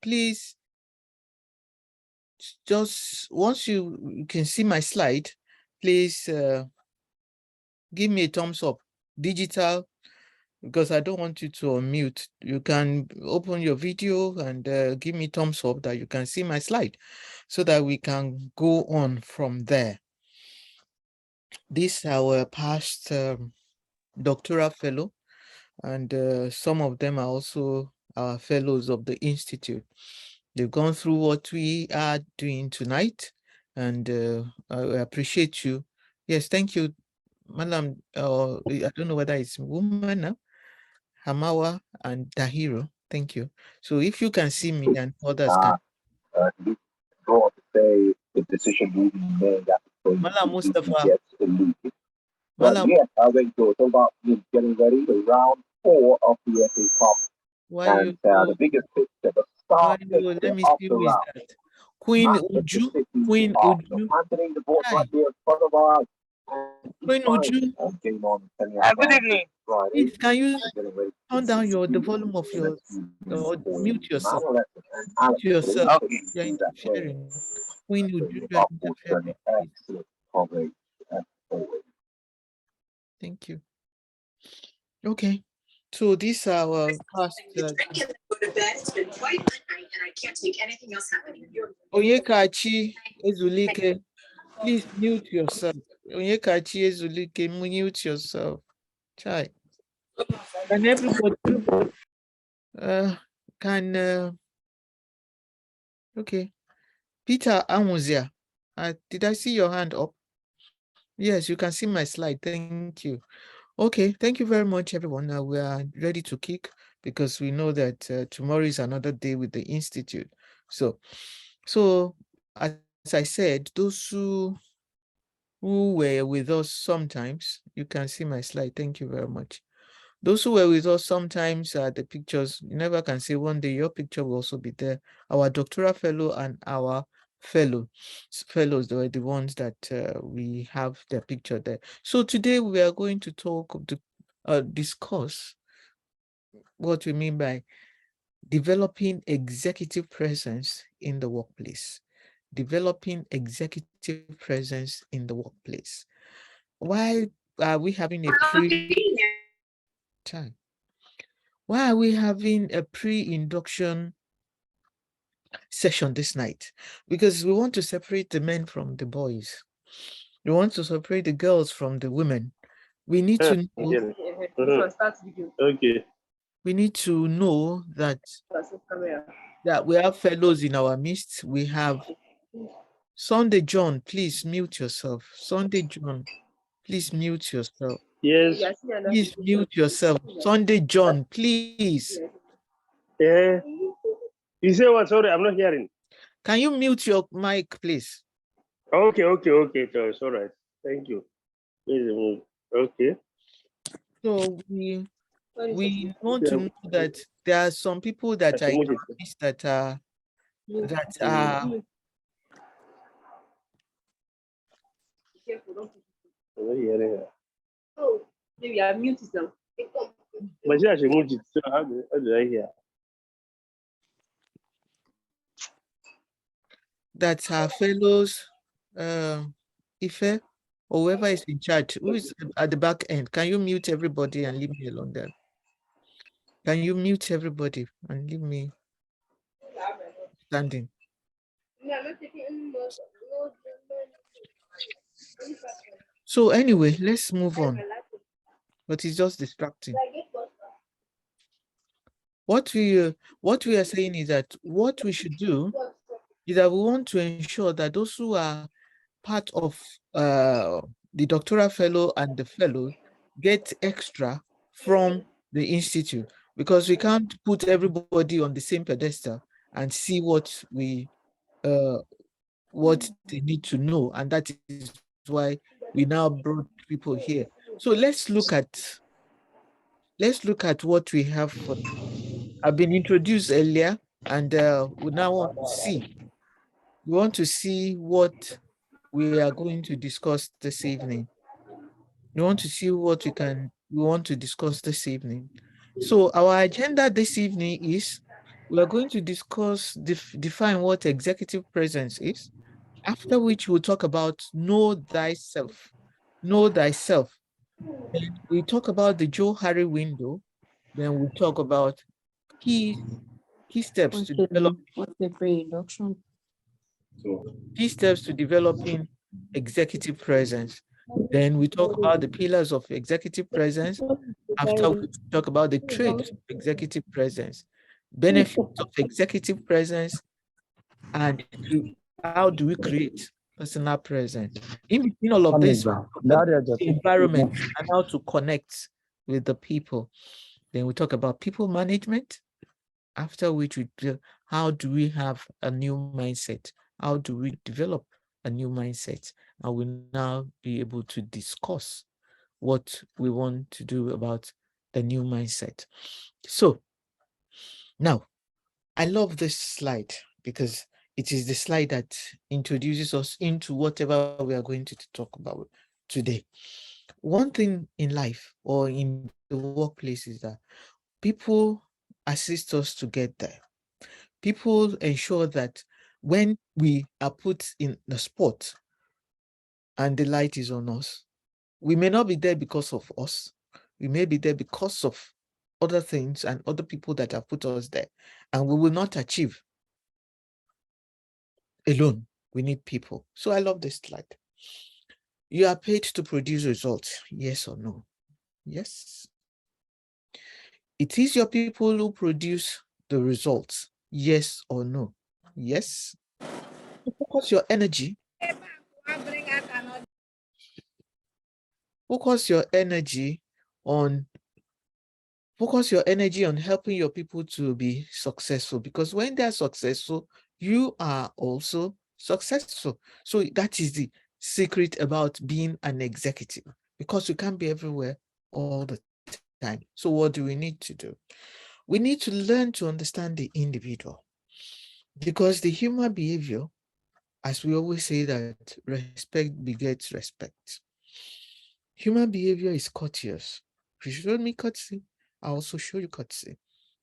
please, just once you can see my slide, please give me a thumbs up, digital, because I don't want you to unmute. You can open your video and give me thumbs up that you can see my slide so that we can go on from there. This is our past doctoral fellow, and some of them are also our fellows of the Institute. They've gone through what we are doing tonight, and I appreciate you. Yes, thank you, Madam. I don't know whether it's woman now, Hamawa and Tahiro. Thank you. So if you can see me and others can. Go on to say the decision will be made after Madam Mustafa. gets deleted. But Madam, yeah, I think so. It's about getting ready for round 4 of the FA Cup. why And the biggest picture, the star picture let me of see the who is round. that. Queen Uju. Queen Uju. Handling the ball right there in front of our Queen Uju. Game on good evening. Please, can you turn down the volume of your, or mute yourself? Mute yourself. Okay. You're interfering. Queen Uju, you're interfering. Thank you. Okay. So these are our past. Go to bed. It's been quite a night, and I can't take anything else happening. Onyekachi Ezulike, please mute yourself. Onyekachi Ezulike, mute yourself. Chai. Can everybody okay. Peter Amuzia, did I see your hand up? Yes, you can see my slide. Thank you. Okay, thank you very much, everyone. Now we are ready to kick because we know that tomorrow is another day with the Institute. So as I said, those who were with us sometimes, you can see my slide. Thank you very much. Those who were with us sometimes, the pictures, you never can say one day your picture will also be there. Our doctoral fellow and our fellows, they were the ones that we have their picture there. So today we are going to discuss what we mean by developing executive presence in the workplace. Developing executive presence in the workplace. Why are we having a Why are we having a pre-induction session this night? Because we want to separate the men from the boys. We want to separate the girls from the women. We need to know, Okay. We need to know that we have fellows in our midst. We have Sunday John, please mute yourself. Sunday John, please mute yourself. Yes. Please mute yourself. Sunday John, please. Yeah. You say what? Sorry, I'm not hearing. Can you mute your mic, please? Okay. It's all right. Thank you. Okay. So we want to know that there are some people that are Oh, maybe I muted them. But yeah, she moved it. So how do I hear? That's our fellows, Ife, or whoever is in charge, who is at the back end. Can you mute everybody and leave me alone there? Can you mute everybody and leave me standing? So anyway, let's move on. But it's just distracting. What we are saying is that what we should do is that we want to ensure that those who are part of the doctoral fellow and the fellow get extra from the Institute, because we can't put everybody on the same pedestal and see what they need to know, and that is why we now brought people here. So let's look at what we have for. I've been introduced earlier, and we now want to see. We want to see what we are going to discuss this evening. We want to see what we want to discuss this evening. So our agenda this evening is We are going to discuss, define what executive presence is, after which we'll talk about know thyself. Know thyself. Then we talk about the Joe Harry window. Then we talk about key steps to develop What's the pre-induction? key steps to developing executive presence. Then we talk about the pillars of executive presence. After we talk about the traits of executive presence, benefits of executive presence, and how do we create personal presence. In between all of this, the environment and how to connect with the people. Then we talk about people management, after which we do, how do we have a new mindset? How do we develop a new mindset? And we now be able to discuss what we want to do about the new mindset. So now, I love this slide because it is the slide that introduces us into whatever we are going to talk about today. One thing in life or in the workplace is that people assist us to get there. People ensure that when we are put in the spot and the light is on us, we may not be there because of us. We may be there because of other things and other people that have put us there, and we will not achieve alone. We need people. So I love this slide. You are paid to produce results, yes or no? Yes. It is your people who produce the results, yes or no? Yes. Focus your energy. Focus your energy on helping your people to be successful, because when they are successful, you are also successful. So that is the secret about being an executive, because you can't be everywhere all the time. So what do we need to do? We need to learn to understand the individual, because the human behavior, as we always say, that respect begets respect. Human behavior is courteous. If you show me courtesy, I also show you courtesy.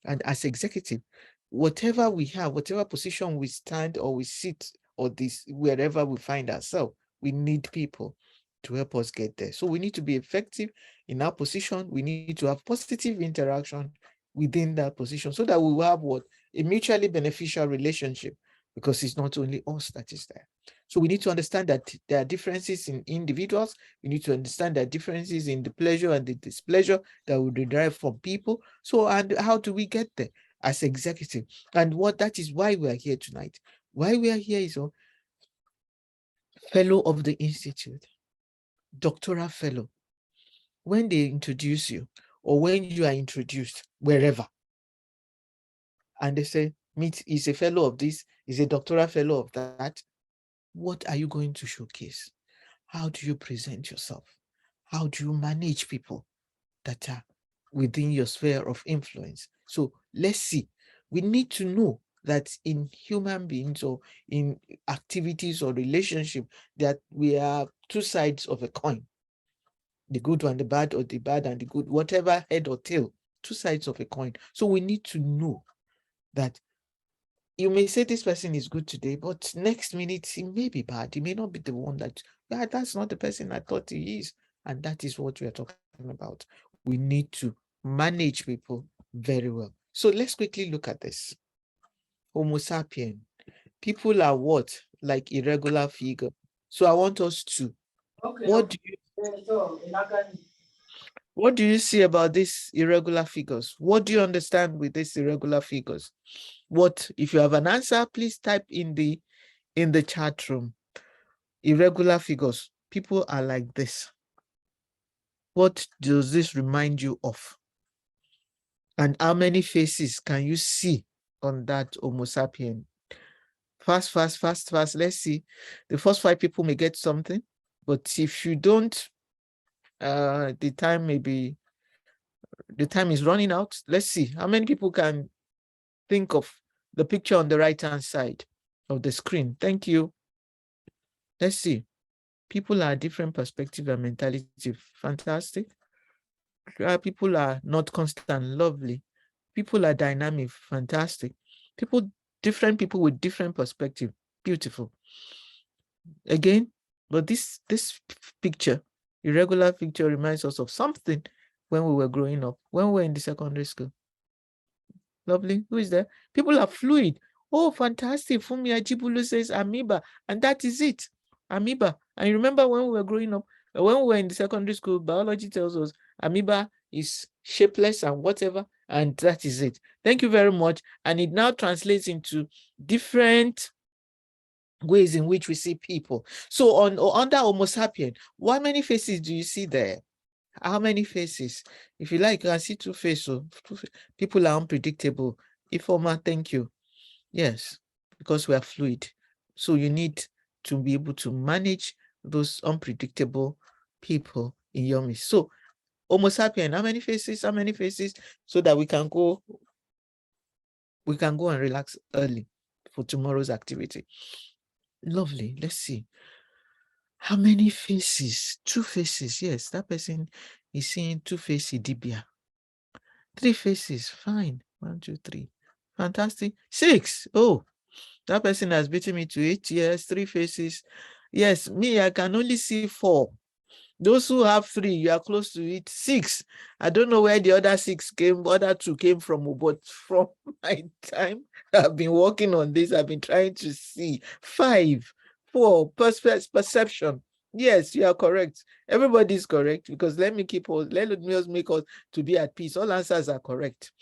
And as executive, whatever we have, whatever position we stand or we sit or this, wherever we find ourselves, we need people to help us get there. So we need to be effective in our position. We need to have positive interaction within that position so that we will have what? A mutually beneficial relationship, because it's not only us that is there. So we need to understand that there are differences in individuals. We need to understand that differences in the pleasure and the displeasure that we derive from people. So, and how do we get there as executive? And that is why we are here tonight. Why we are here is a fellow of the institute, doctoral fellow. When they introduce you, or when you are introduced wherever, and they say, meet is a fellow of this, is a doctoral fellow of that, what are you going to showcase? How do you present yourself? How do you manage people that are within your sphere of influence? So let's see. We need to know that in human beings or in activities or relationship, that we are two sides of a coin. The good and the bad, or the bad and the good, whatever, head or tail, two sides of a coin. So we need to know that you may say this person is good today, but next minute he may be bad. He may not be the one that, that's not the person I thought he is. And that is what we are talking about. We need to manage people very well. So let's quickly look at this. Homo sapien. People are what? Like irregular figure. So I want us to, what do you see about these irregular figures? What do you understand with these irregular figures? What, if you have an answer, please type in the chat room. Irregular figures. People are like this. What does this remind you of? And how many faces can you see on that Homo sapien? Fast. Let's see. The first 5 people may get something, but if you don't, the time is running out. Let's see how many people can think of the picture on the right-hand side of the screen. Thank you. Let's see. People are different perspective and mentality. Fantastic. People are not constant. Lovely. People are dynamic. Fantastic. Different people with different perspective. Beautiful. Again, but this picture, irregular picture, reminds us of something when we were growing up, when we were in the secondary school. Lovely. Who is there? People are fluid. Oh, fantastic. Fumi Ajibulu says amoeba, and that is it. Amoeba. And you remember when we were growing up, when we were in the secondary school, biology tells us amoeba is shapeless and whatever, and that is it. Thank you very much. And it now translates into different ways in which we see people. So under Homo sapien, how many faces do you see there? How many faces? If you like, you can see two faces. People are unpredictable. Ifoma, thank you. Yes, because we are fluid. So you need to be able to manage those unpredictable people in your midst. So Homo sapien, how many faces? How many faces? So that we can go and relax early for tomorrow's activity. Lovely. Let's see. How many faces? Two faces. Yes, that person is seeing two faces, Dibia. Three faces. Fine. 1, 2, 3. Fantastic. 6. Oh, that person has beaten me to 8 years. 3 faces. Yes, me, I can only see 4. Those who have 3, you are close to it. 6. I don't know where the other 6 came, other 2 came from, but from my time, I've been working on this. I've been trying to see. 5, 4, perception. Yes, you are correct. Everybody is correct, because let me just make us to be at peace. All answers are correct.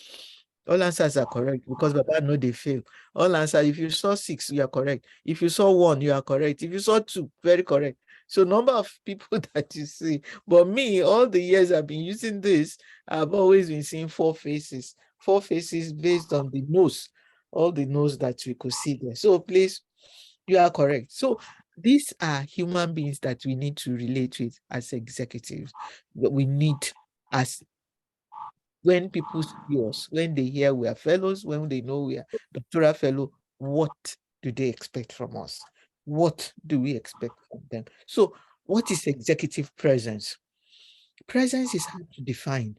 All answers are correct, because Baba know they fail. All answers, if you saw 6, you are correct. If you saw 1, you are correct. If you saw 2, very correct. So number of people that you see. But me, all the years I've been using this, I've always been seeing 4 faces. 4 faces based on the nose, all the nose that we could see there. So please, you are correct. So these are human beings that we need to relate with as executives. That we need as when people see us, when they hear we are fellows, when they know we are doctoral fellow, what do they expect from us? What do we expect from them? So what is executive presence? Presence is hard to define,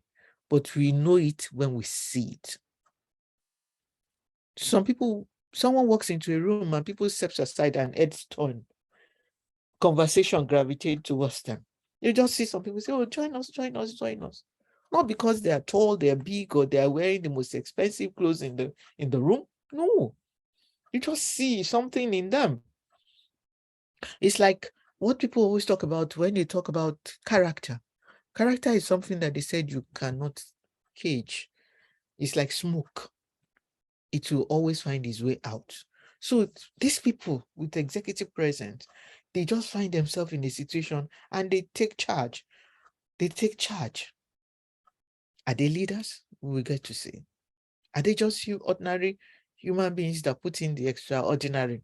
but we know it when we see it. Someone walks into a room and people step aside and heads turn. Conversation gravitate towards them. You just see some people say, oh, join us, join us, join us. Not because they are tall, they are big, or they are wearing the most expensive clothes in the room. No. You just see something in them. It's like what people always talk about when they talk about character. Character is something that they said you cannot cage. It's like smoke. It will always find its way out. So these people with executive presence, they just find themselves in a situation and they take charge. They take charge. Are they leaders? We will get to see. Are they just ordinary human beings that put in the extraordinary,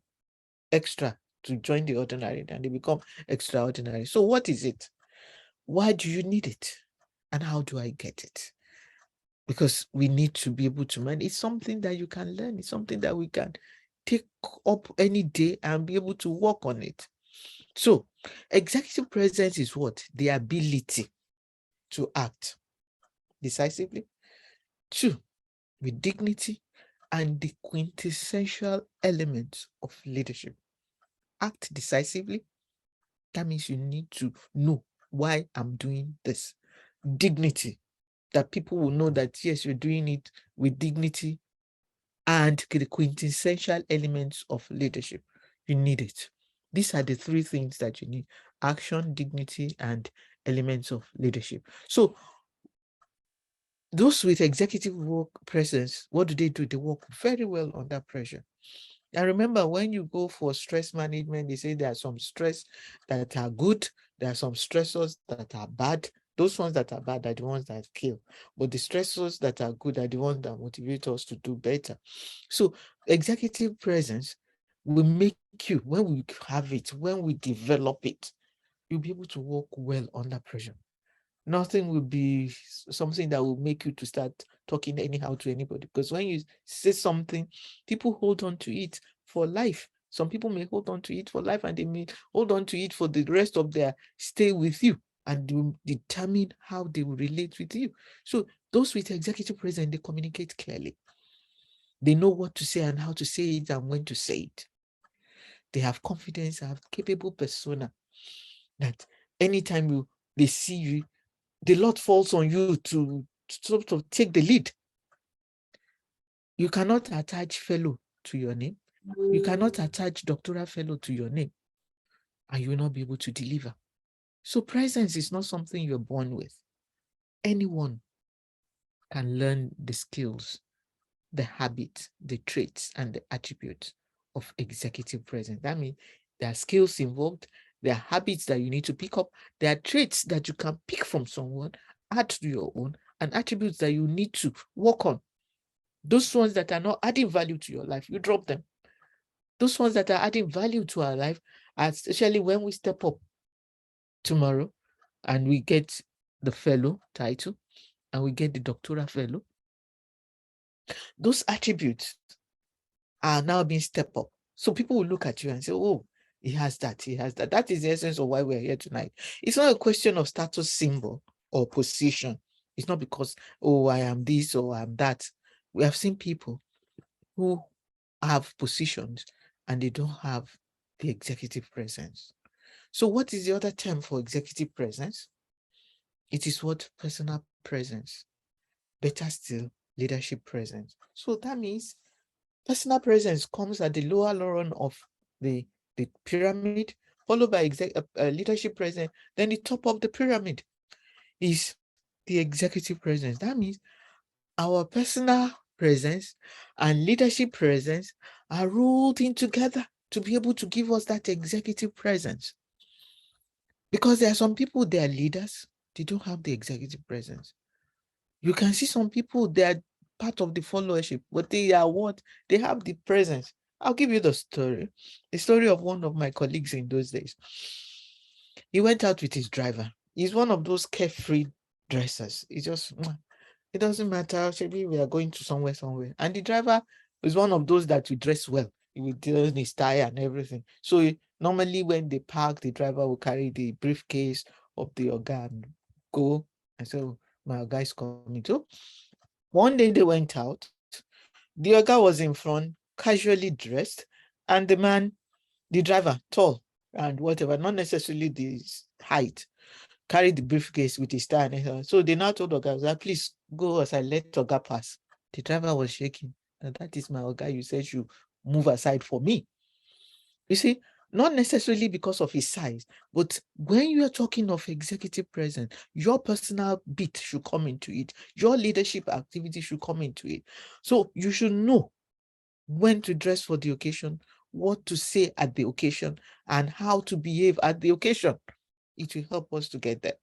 extra to join the ordinary, and they become extraordinary? So what is it? Why do you need it? And how do I get it? Because we need to be able to manage. It's something that you can learn. It's something that we can take up any day and be able to work on it. So executive presence is what? The ability to act decisively. 2, with dignity and the quintessential elements of leadership. Act decisively. That means you need to know why I'm doing this. Dignity, that people will know that yes, you're doing it with dignity, and the quintessential elements of leadership. You need it. These are the 3 things that you need: action, dignity, and elements of leadership. So those with executive work presence, what do? They work very well under pressure. And remember, when you go for stress management, they say there are some stress that are good, there are some stressors that are bad. Those ones that are bad are the ones that kill. But the stressors that are good are the ones that motivate us to do better. So executive presence will make you, when we have it, when we develop it, you'll be able to work well under pressure. Nothing will be something that will make you to start talking anyhow to anybody, because when you say something, people hold on to it for life. Some people may hold on to it for life, and they may hold on to it for the rest of their stay with you, and they will determine how they will relate with you. So those with executive presence, they communicate clearly. They know what to say and how to say it and when to say it. They have confidence, have capable persona that anytime they see you, the Lord falls on you to sort of take the lead. You cannot attach fellow to your name. You cannot attach doctoral fellow to your name, and you will not be able to deliver. So presence is not something you're born with. Anyone can learn the skills, the habits, the traits, and the attributes of executive presence. That means there are skills involved, there are habits that you need to pick up, there are traits that you can pick from someone, add to your own, and attributes that you need to work on. Those ones that are not adding value to your life, you drop them. Those ones that are adding value to our life, especially when we step up tomorrow and we get the fellow title and we get the doctoral fellow, those attributes are now being stepped up. So people will look at you and say, oh, he has that, he has that. That is the essence of why we're here tonight. It's not a question of status symbol or position. It's not because, oh, I am this or I'm that. We have seen people who have positions and they don't have the executive presence. So what is the other term for executive presence? It is what? Personal presence. Better still, leadership presence. So that means personal presence comes at the lower rung of the pyramid, followed by leadership presence. Then the top of the pyramid is the executive presence. That means our personal presence and leadership presence are rolled in together to be able to give us that executive presence. Because there are some people, they are leaders, they don't have the executive presence. You can see some people, they are part of the followership, but they are what? They have the presence. I'll give you the story of one of my colleagues in those days. He went out with his driver. He's one of those carefree dressers. He just, it doesn't matter. Maybe we are going to somewhere. And the driver is one of those that will dress well. He will do his tie and everything. So normally when they park, the driver will carry the briefcase of the oga and go. And so my guy's coming too. One day they went out. The oga was in front, casually dressed, and the driver, tall and whatever, not necessarily the height, carried the briefcase with his tie. And so they now told oga, please go aside, let oga pass. The driver was shaking. And that is my oga. You said you move aside for me. You see, not necessarily because of his size, but when you are talking of executive presence, your personal bit should come into it. Your leadership activity should come into it. So you should know when to dress for the occasion, what to say at the occasion, and how to behave at the occasion. It will help us to get there.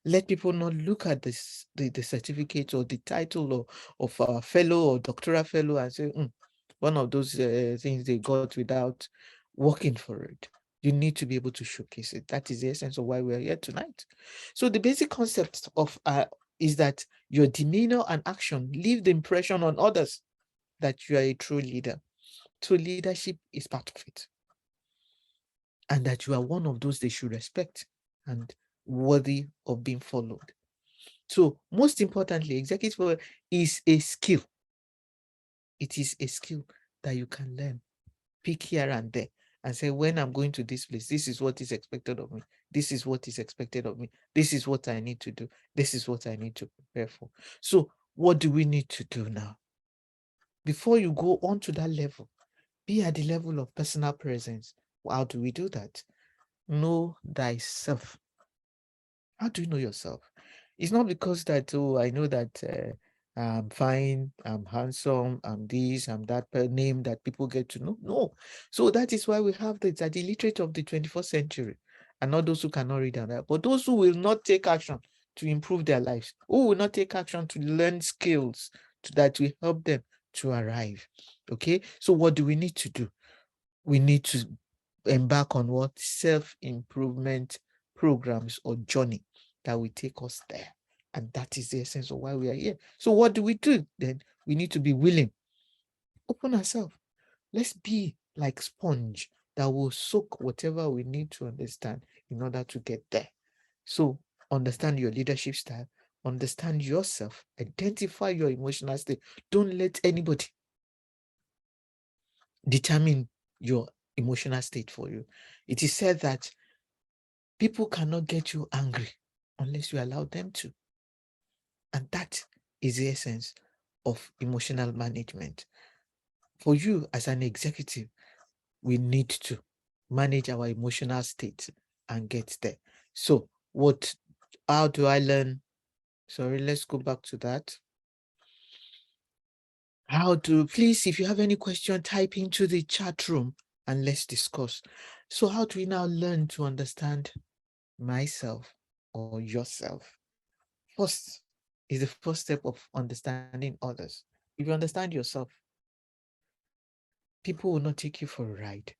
Let people not look at this, the certificate or the title of a fellow or doctoral fellow and say, one of those things they got without working for it. You need to be able to showcase it. That is the essence of why we're here tonight. So the basic concept of is that your demeanor and action leave the impression on others that you are a true leader. So leadership is part of it. And that you are one of those they should respect and worthy of being followed. So most importantly, executive is a skill. It is a skill that you can learn, pick here and there, and say, when I'm going to this place, this is what is expected of me. This is what is expected of me. This is what I need to do. This is what I need to prepare for. So what do we need to do now? Before you go on to that level, be at the level of personal presence. How do we do that? Know thyself. How do you know yourself? It's not because that, oh, I know that I'm fine, I'm handsome, I'm this, I'm that name that people get to know. No. So that is why we have the illiterate of the 21st century, and not those who cannot read and write, but those who will not take action to improve their lives, who will not take action to learn skills that will help them to arrive. Okay. So what do we need to do? We need to embark on what? Self-improvement programs or journey that will take us there. And that is the essence of why we are here. So what do? Then we need to be willing. Open ourselves. Let's be like sponge that will soak whatever we need to understand in order to get there. So understand your leadership style, understand yourself, identify your emotional state. Don't let anybody determine your emotional state for you. It is said that people cannot get you angry unless you allow them to. And that is the essence of emotional management. For you as an executive, we need to manage our emotional state and get there. So how do I learn? Sorry, let's go back to that. Please, if you have any question, type into the chat room and let's discuss. So how do we now learn to understand myself or yourself? First is the first step of understanding others. If you understand yourself, people will not take you for a ride.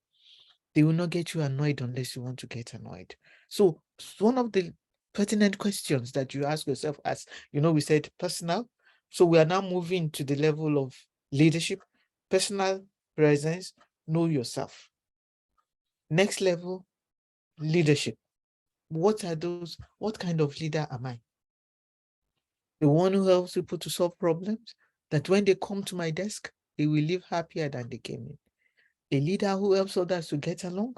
They will not get you annoyed unless you want to get annoyed. So one of the pertinent questions that you ask yourself, as we said personal. So we are now moving to the level of leadership, personal presence, know yourself. Next level, leadership. What are those? What kind of leader am I? The one who helps people to solve problems, that when they come to my desk, they will leave happier than they came in. A leader who helps others to get along.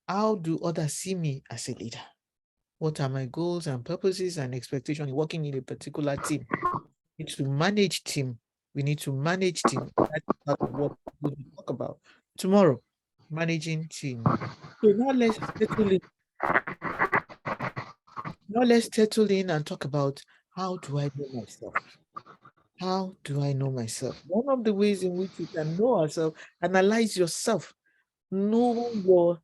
How do others see me as a leader? What are my goals and purposes and expectations in working in a particular team? We need to manage team. We need to manage team. That's part of what we will talk about tomorrow. Managing team. So now let's settle in and talk about, how do I know myself? How do I know myself? One of the ways in which you can know ourselves, analyze yourself, know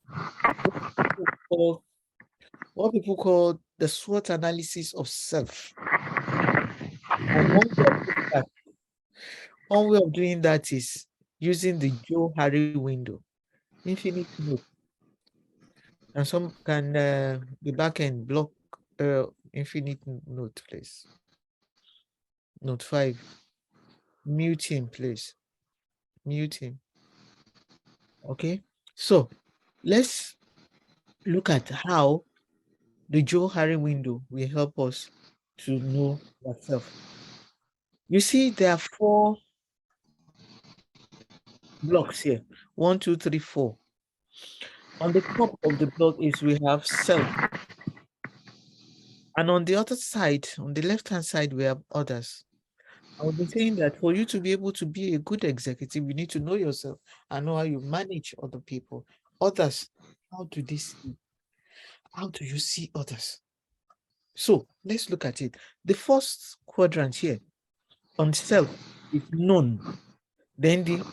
what people call the SWOT analysis of self. And one way of doing that is using the Joe Harry window, infinite note. And some can the backend block infinite note, please. Note 5. Mute him, please. Mute him. Okay. So let's look at how the Joe Harry window will help us to know ourselves. You see, there are 4 blocks here. 1, 2, 3, 4. On the top of the block is we have self. And on the other side, on the left-hand side, we have others. I will be saying that for you to be able to be a good executive, you need to know yourself and know how you manage other people. Others, how do they see you? How do you see others? So let's look at it. The first quadrant here on self is known. Then the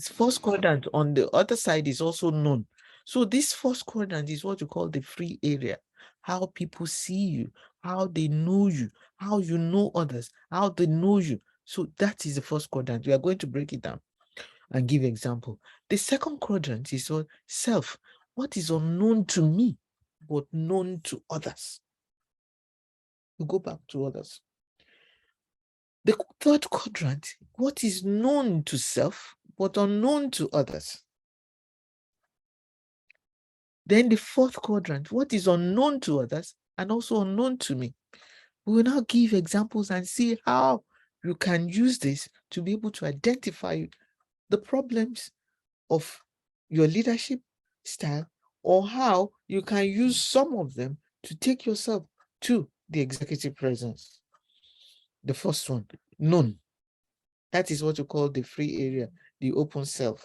first quadrant on the other side is also known. So this first quadrant is what you call the free area. How people see you, how they know you, how you know others, how they know you. So that is the first quadrant. We are going to break it down and give example. The second quadrant is what self. What is unknown to me, but known to others? We go back to others. The third quadrant, what is known to self, but unknown to others? Then the fourth quadrant, what is unknown to others and also unknown to me? We will now give examples and see how you can use this to be able to identify the problems of your leadership style, or how you can use some of them to take yourself to the executive presence. The first one, known. That is what you call the free area, the open self.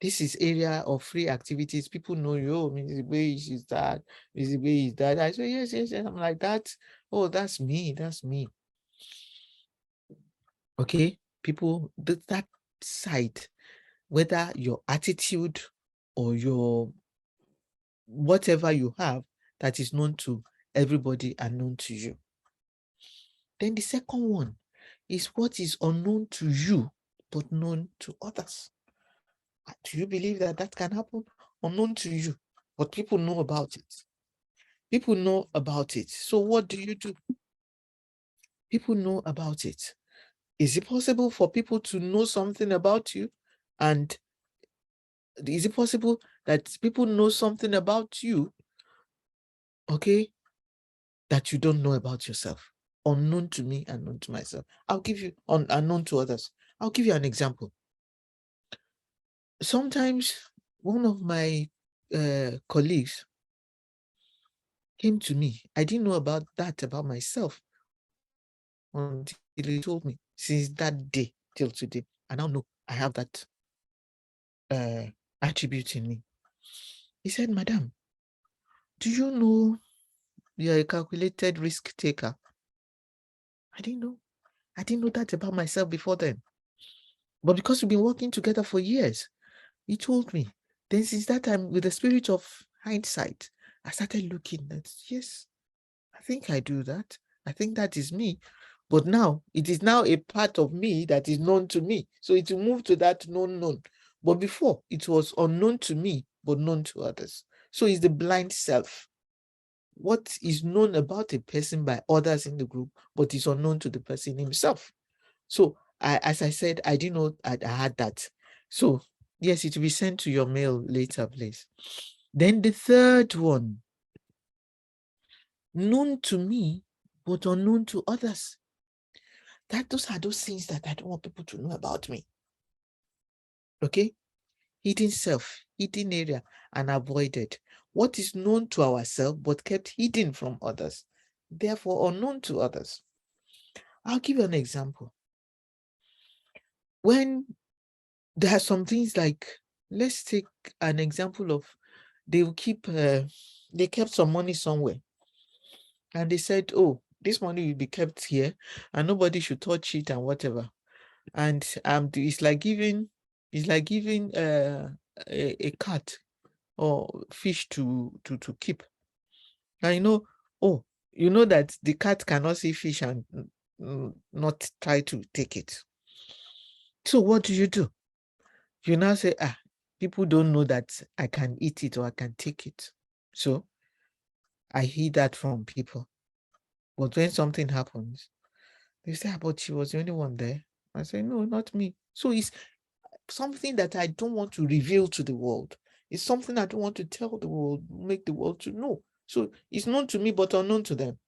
This is area of free activities. People know you. Oh, Mrs. Bay is that. Mrs. Bay is that. I say, yes, yes, yes. I'm like that. Oh, that's me. That's me. Okay. People, that side, whether your attitude or your whatever you have that is known to everybody and known to you. Then the second one is what is unknown to you, but known to others. Do you believe that that can happen? Unknown to you, but people know about it. People know about it. So what do you do? People know about it. Is it possible for people to know something about you? And is it possible that people know something about you, okay, that you don't know about yourself? Unknown to me and known to myself. I'll give you, unknown to others. I'll give you an example. sometimes one of my colleagues came to me. I didn't know about that about myself until he told me. Since that day till today, I now know I have that attribute in me. He said, Madam, do you know you're a calculated risk taker? I didn't know. I didn't know that about myself before then. But because we've been working together for years, he told me. Then since that time, with the spirit of hindsight, I started looking at, yes, I think I do that. I think that is me. But now, it is now a part of me that is known to me. So it will move to that known. But before, it was unknown to me, but known to others. So it's the blind self. What is known about a person by others in the group, but is unknown to the person himself. So as I said, I didn't know I had that. So yes, it will be sent to your mail later, please. Then the third one, known to me, but unknown to others. Those are those things that I don't want people to know about me. Okay? Hidden self, hidden area, and avoided. What is known to ourselves, but kept hidden from others, therefore unknown to others. I'll give you an example. When there are some things like, let's take an example of, they kept some money somewhere, and they said, oh, this money will be kept here and nobody should touch it and whatever. And it's like giving a cat or fish to keep. And you know that the cat cannot see fish and not try to take it. So what do? You now say, people don't know that I can eat it or I can take it. So I hear that from people. But when something happens, they say, but she was the only one there. I say, no, not me. So it's something that I don't want to reveal to the world. It's something I don't want to tell the world, make the world to know. So it's known to me, but unknown to them.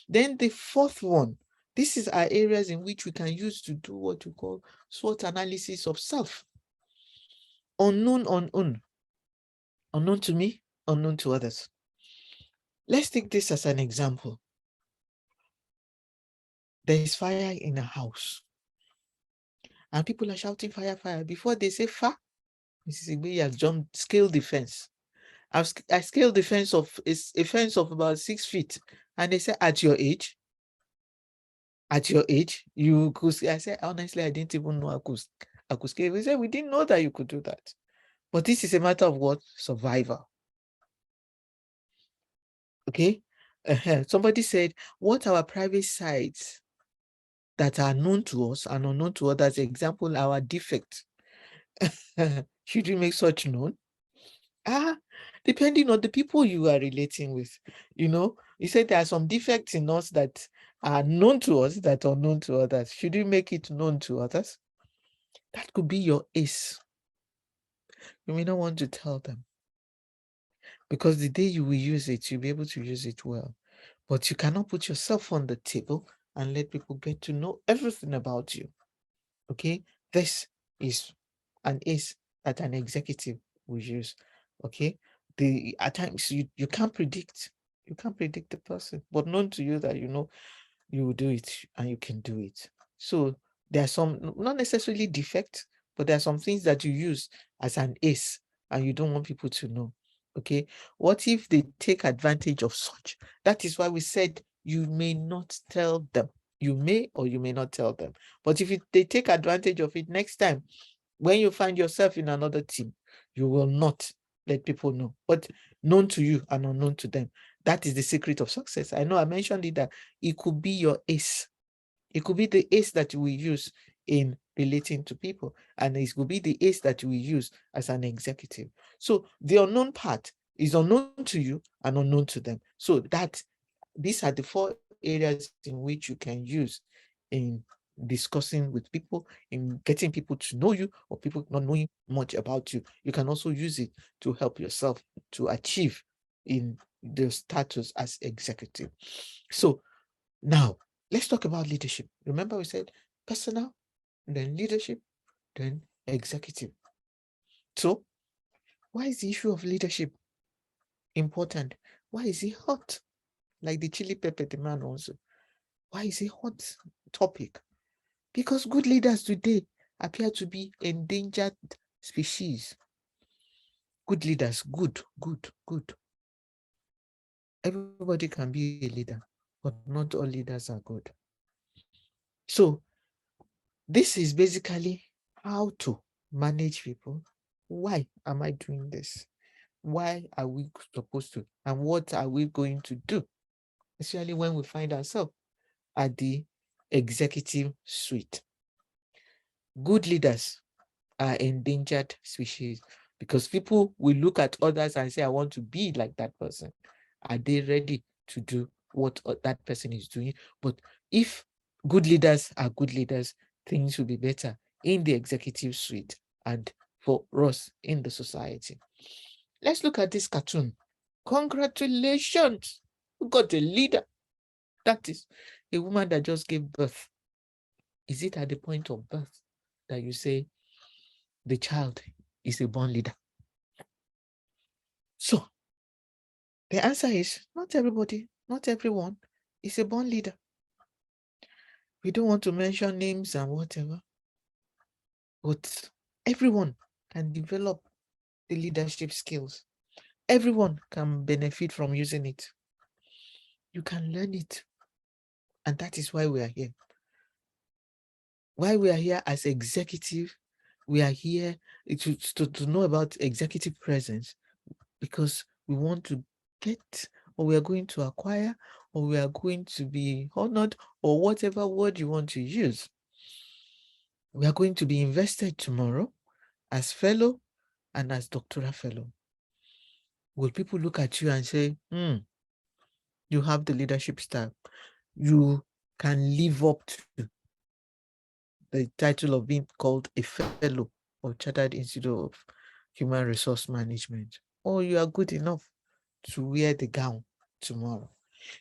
Then the fourth one, this is our areas in which we can use to do what we call SWOT analysis of self. Unknown, unknown to me, unknown to others. Let's take this as an example. There is fire in a house, and people are shouting fire, fire. Before they say fire, Mrs. Igbe has jumped scale defense. I scaled the fence of a fence of about 6 feet, and they said, at your age, you could. I said, honestly, I didn't even know I could scale. They said, we didn't know that you could do that. But this is a matter of what? Survival. Okay. Somebody said, what are our private sites that are known to us and unknown to others? Example, our defect. Should we make such known? Depending on the people you are relating with. You said there are some defects in us that are known to us that are known to others. Should you make it known to others? That could be your ace. You may not want to tell them, because the day you will use it, you'll be able to use it well. But you cannot put yourself on the table and let people get to know everything about you. Okay? This is an ace that an executive will use. Okay? At times you can't predict. You can't predict the person, but known to you that you will do it and you can do it. So there are some, not necessarily defects, but there are some things that you use as an ace and you don't want people to know. Okay? What if they take advantage of such? That is why we said you may not tell them. You may or you may not tell them. But if they take advantage of it next time, when you find yourself in another team, you will not let people know, but known to you and unknown to them. That is the secret of success. I know I mentioned it, that it could be your ace. It could be the ace that you will use in relating to people, and it could be the ace that you will use as an executive. So the unknown part is unknown to you and unknown to them. So these are the 4 areas in which you can use in discussing with people, in getting people to know you, or people not knowing much about you. You can also use it to help yourself to achieve in the status as executive. So now let's talk about leadership. Remember, we said personal, then leadership, then executive. So why is the issue of leadership important? Why is it hot? Like the chili pepper, the man also. Why is it hot topic? Because good leaders today appear to be endangered species. Good leaders, good. Everybody can be a leader, but not all leaders are good. So this is basically how to manage people. Why am I doing this? Why are we supposed to? And what are we going to do? Especially when we find ourselves at the executive suite. Good leaders are endangered species because people will look at others and say, I want to be like that person. Are they ready to do what that person is doing? But if good leaders are good leaders, things will be better in the executive suite and for us in the society. Let's look at this cartoon. Congratulations, you got a leader. That is a woman that just gave birth. Is it at the point of birth that you say the child is a born leader? So the answer is not everybody, not everyone is a born leader. We don't want to mention names and whatever, but everyone can develop the leadership skills. Everyone can benefit from using it. You can learn it. And that is why we are here. Why we are here as executive, we are here to know about executive presence, because we want to get, or we are going to acquire, or we are going to be honored, or whatever word you want to use. We are going to be invested tomorrow as fellow and as doctoral fellow. Will people look at you and say, you have the leadership style, you can live up to the title of being called a fellow or Chartered Institute of Human Resource Management, or you are good enough to wear the gown tomorrow?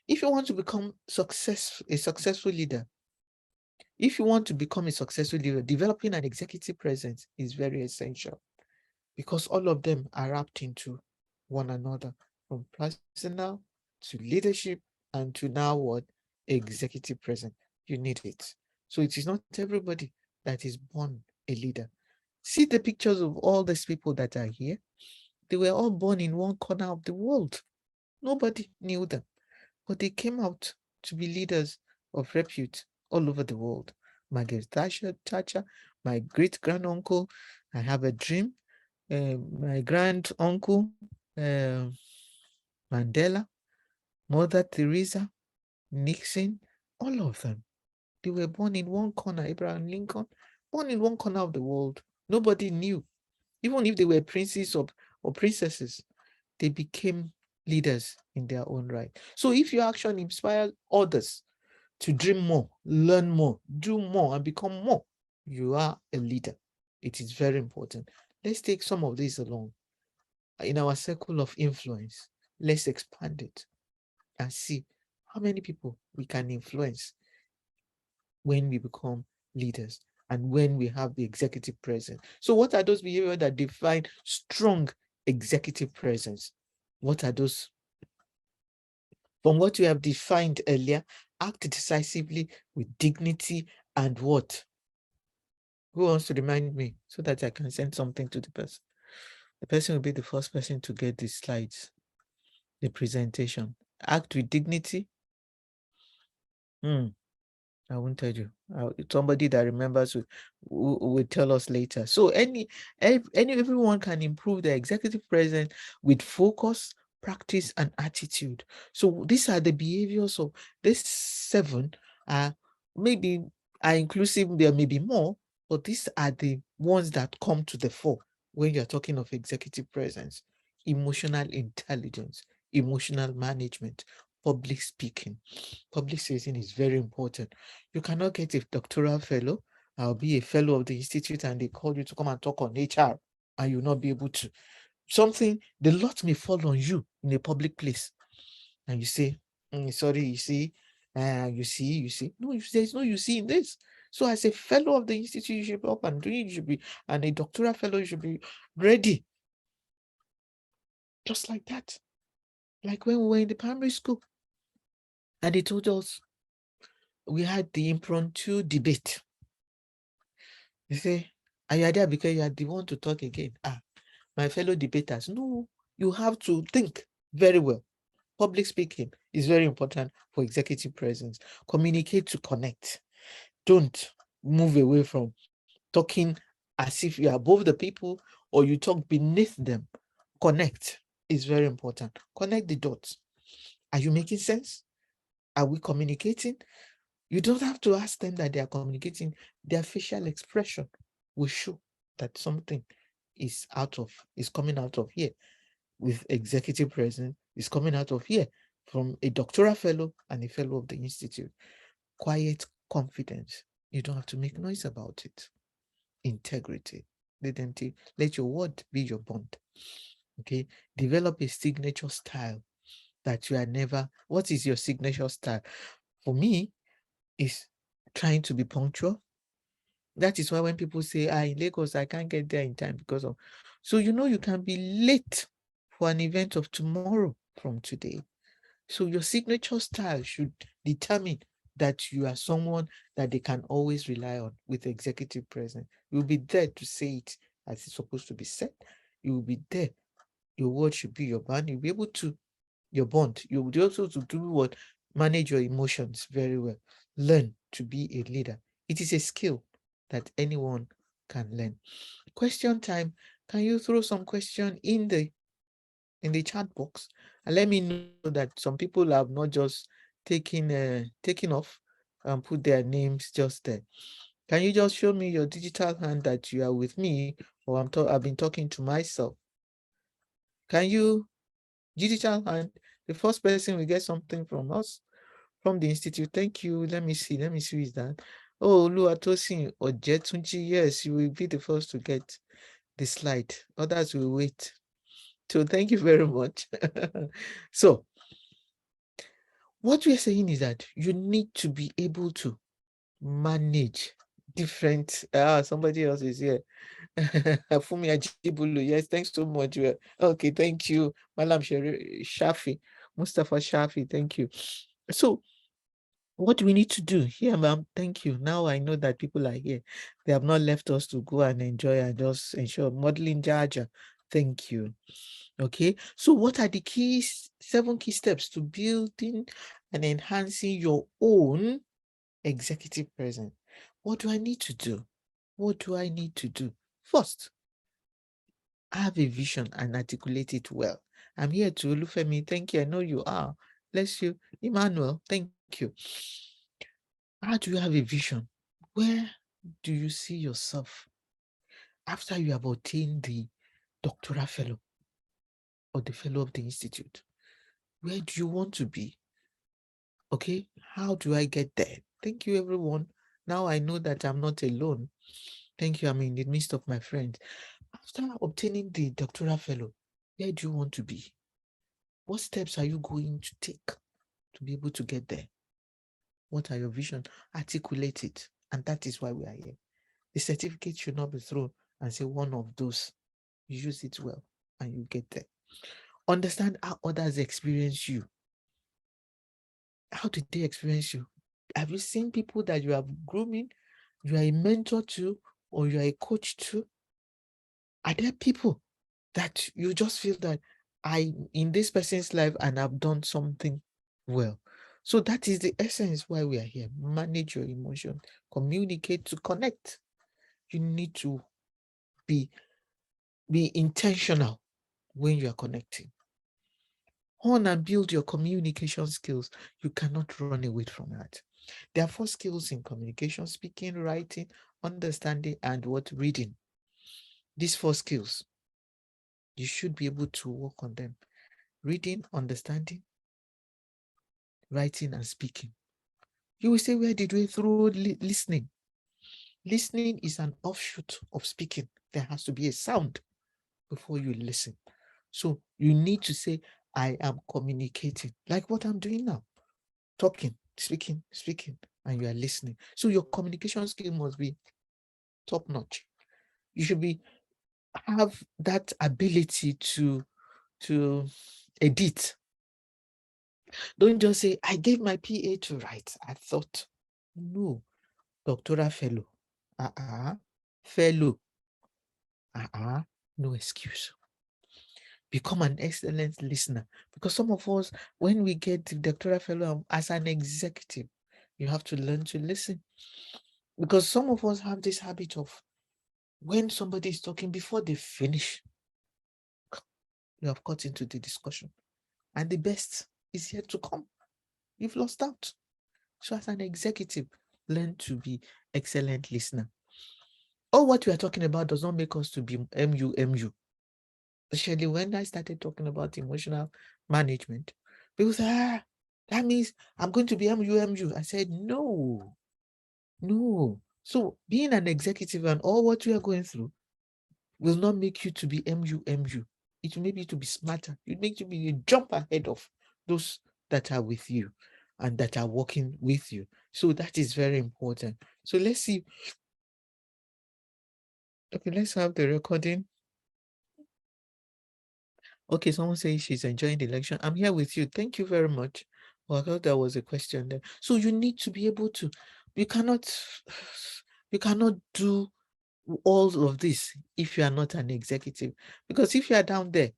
If you want to become a successful leader, developing an executive presence is very essential, because all of them are wrapped into one another, from personal to leadership and to now what? Executive presence. You need it. So it is not everybody that is born a leader. See the pictures of all these people that are here. They were all born in one corner of the world. Nobody knew them, but they came out to be leaders of repute all over the world. Margaret Thatcher, my great-granduncle, I have a dream, my grand-uncle, Mandela, Mother Teresa, Nixon, all of them. They were born in one corner. Abraham Lincoln, born in one corner of the world. Nobody knew. Even if they were princes or princesses, they became leaders in their own right. So if your action inspires others to dream more, learn more, do more, and become more, you are a leader. It is very important. Let's take some of these along. In our circle of influence, let's expand it and see how many people we can influence when we become leaders and when we have the executive presence. So what are those behaviors that define strong executive presence? What are those? From what we have defined earlier, act decisively with dignity and what? Who wants to remind me so that I can send something to the person? The person will be the first person to get the slides, the presentation. Act with dignity. I won't tell you. Somebody that remembers will tell us later. So everyone can improve their executive presence with focus, practice, and attitude. So these are the behaviors of these 7. Maybe are inclusive. There may be more, but these are the ones that come to the fore when you're talking of executive presence: emotional intelligence, emotional management, public speaking. Public speaking is very important. You cannot get a doctoral fellow, I'll be a fellow of the institute, and they call you to come and talk on HR, and you'll not be able to. The lot may fall on you in a public place, and you say, sorry, you see. No, there's no you see in this. So as a fellow of the institute, you should be up and doing, you should be, and a doctoral fellow, you should be ready. Just like that. Like when we were in the primary school, and they told us we had the impromptu debate. They say, are you there because you are the one to talk again? My fellow debaters, no, you have to think very well. Public speaking is very important for executive presence. Communicate to connect. Don't move away from talking as if you're above the people or you talk beneath them. Connect is very important. Connect the dots. Are you making sense? Are we communicating? You don't have to ask them that they are communicating. Their facial expression will show that something is coming out of here. With executive president, is coming out of here from a doctoral fellow and a fellow of the institute. Quiet confidence. You don't have to make noise about it. Integrity. Let your word be your bond. Okay. Develop a signature style that you are never. What is your signature style? For me, is trying to be punctual. That is why when people say, in Lagos, I can't get there in time because of. So, you can be late for an event of tomorrow from today. So your signature style should determine that you are someone that they can always rely on with executive presence. You'll be there to say it as it's supposed to be said. You will be there. Your word should be your bond. You'll be able to, your bond. You'll be also to do what? Manage your emotions very well. Learn to be a leader. It is a skill that anyone can learn. Question time. Can you throw some question in the chat box and let me know that some people have not just taken off and put their names just there. Can you just show me your digital hand that you are with me, or I've been talking to myself? Can you digital hand? The first person will get something from us, from the institute. Thank you. Let me see who is that. Oh, Oluwatosin Ojetunji. Yes, you will be the first to get the slide. Others will wait. So thank you very much. So what we're saying is that you need to be able to manage different. Somebody else is here. Fumi Ajibulu. Yes, thanks so much. Okay, thank you. Malam Shafi, Mustafa Shafi, thank you. So what do we need to do here, ma'am? Thank you. Now I know that people are here. They have not left us to go and enjoy and just ensure modeling Jaja. Thank you. Okay, so what are the 7 key steps to building and enhancing your own executive presence? What do I need to do? What do I need to do? First, have a vision and articulate it well. I'm here to Olufemi. Thank you. I know you are. Bless you. Emmanuel, thank you. How do you have a vision? Where do you see yourself after you have obtained the doctoral fellow or the fellow of the institute? Where do you want to be? Okay, how do I get there? Thank you, everyone. Now I know that I'm not alone. Thank you. I'm in the midst of my friends. After obtaining the doctoral fellow, where do you want to be? What steps are you going to take to be able to get there? What are your vision? Articulate it. And that is why we are here. The certificate should not be thrown and say one of those. You use it well and you get there. Understand how others experience you. How did they experience you? Have you seen people that you are grooming, you are a mentor to, or you are a coach to? Are there people that you just feel that in this person's life and I've done something well? So that is the essence why we are here. Manage your emotion, communicate to connect. You need to be intentional when you are connecting. Hone and build your communication skills. You cannot run away from that. There are 4 skills in communication: speaking, writing, understanding, and reading. These 4 skills, you should be able to work on them. Reading, understanding, writing, and speaking. You will say, where did we throw listening? Listening is an offshoot of speaking. There has to be a sound before you listen. So you need to say, I am communicating, like what I'm doing now. Talking, speaking, and you are listening. So your communication skill must be top notch. You should have that ability to edit. Don't just say, I gave my PA to write. I thought, no, doctoral fellow. Fellow. No excuse. Become an excellent listener. Because some of us, when we get the doctoral fellow as an executive, you have to learn to listen. Because some of us have this habit of when somebody is talking, before they finish, you have got into the discussion. And the best is yet to come. You've lost out. So as an executive, learn to be excellent listener. All what we are talking about does not make us to be MU. Especially when I started talking about emotional management, people say, that means I'm going to be MU. I said, no. So being an executive and all what we are going through will not make you to be MU. It will make you to be smarter. It will make you be a jump ahead of those that are with you and that are working with you. So that is very important. So let's see. Okay, let's have the recording. Okay, someone says she's enjoying the lecture. I'm here with you. Thank you very much. Well, I thought there was a question there. So you need to be able to, you cannot do all of this if you are not an executive. Because if you are down there,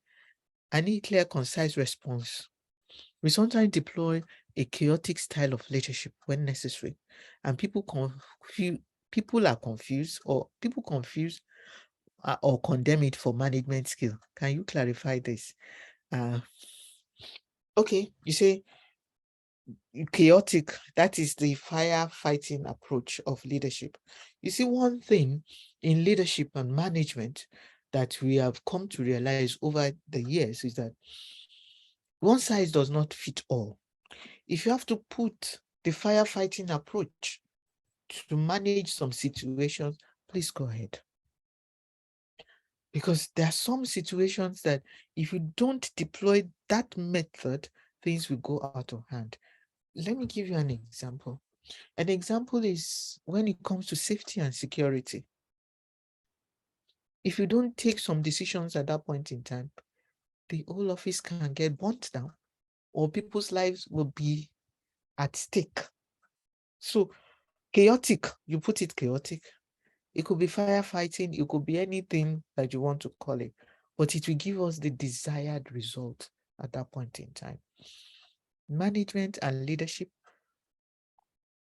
I need clear, concise response. We sometimes deploy a chaotic style of leadership when necessary, and people are confused, or people confuse or condemn it for management skill. Can you clarify this? Okay, you say chaotic, that is the firefighting approach of leadership. You see, one thing in leadership and management that we have come to realize over the years is that one size does not fit all. If you have to put the firefighting approach to manage some situations, please go ahead. Because there are some situations that if you don't deploy that method, things will go out of hand. Let me give you an example. An example is when it comes to safety and security. If you don't take some decisions at that point in time, the whole office can get burnt down or people's lives will be at stake. So chaotic, you put it chaotic. It could be firefighting, it could be anything that you want to call it, but it will give us the desired result at that point in time. Management and leadership,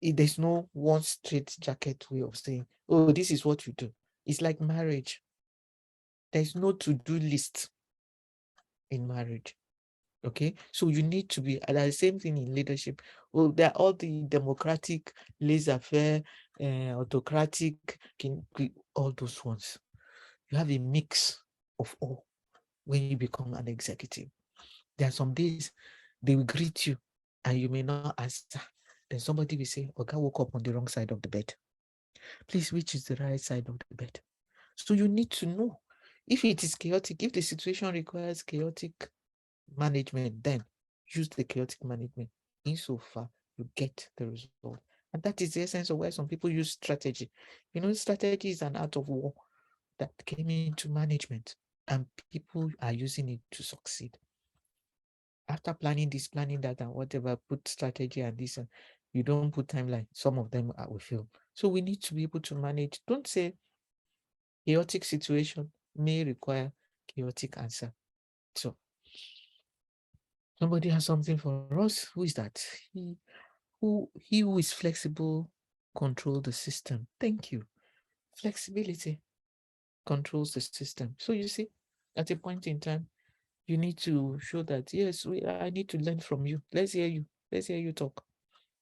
there's no one straight jacket way of saying, oh, this is what you do. It's like marriage. There's no to-do list in marriage. Okay, so you need to be, and the same thing in leadership. Well, there are all the democratic, laissez-faire, autocratic, all those ones. You have a mix of all when you become an executive. There are some days they will greet you and you may not answer. Then somebody will say, okay, I woke up on the wrong side of the bed. Please, which is the right side of the bed? So you need to know if it is chaotic, if the situation requires chaotic management, then use the chaotic management. Insofar you get the result. And that is the essence of why some people use strategy. You know, strategy is an art of war that came into management, and people are using it to succeed. After planning this, planning that, and whatever, put strategy and this, and you don't put timeline, some of them will fail. So we need to be able to manage. Don't say chaotic situation may require chaotic answer. So somebody has something for us. Who is that? He who is flexible control the system. Thank you. Flexibility controls the system. So you see, at a point in time, you need to show that, yes, I need to learn from you. Let's hear you. Let's hear you talk.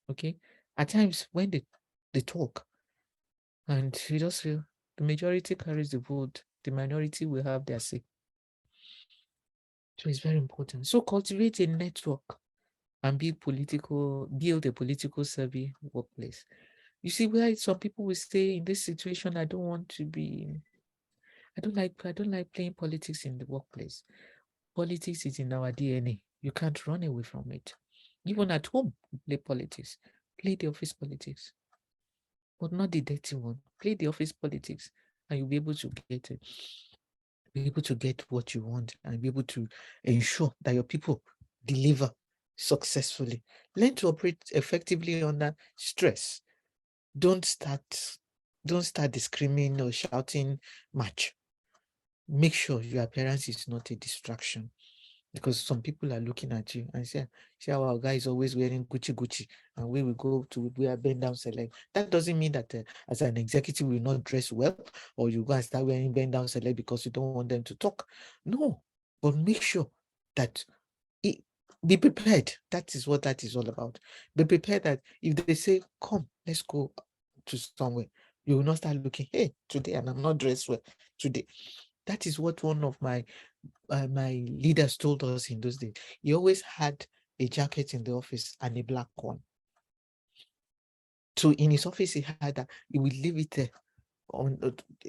Okay. At times when they talk and you just feel the majority carries the vote, the minority will have their say. So it's very important. So cultivate a network and build a political savvy workplace. You see, where some people will say in this situation, I don't like playing politics in the workplace. Politics is in our DNA. You can't run away from it. Even at home, you play politics. Play the office politics, but not the dirty one. Play the office politics, and you'll be able to get it. Be able to get what you want and be able to ensure that your people deliver successfully. Learn to operate effectively under stress. Don't start screaming or shouting match. Make sure your appearance is not a distraction, because some people are looking at you and say, see how our guy is always wearing Gucci, and we will go to wear bend down select. That doesn't mean that as an executive you will not dress well, or you go and start wearing bend down select because you don't want them to talk. No, but make sure that be prepared. That is what that is all about. Be prepared that if they say, come, let's go to somewhere, you will not start looking, hey, today, and I'm not dressed well today. That is what one of my leaders told us in those days. He always had a jacket in the office and a black one. So in his office, he had that. He would leave it there on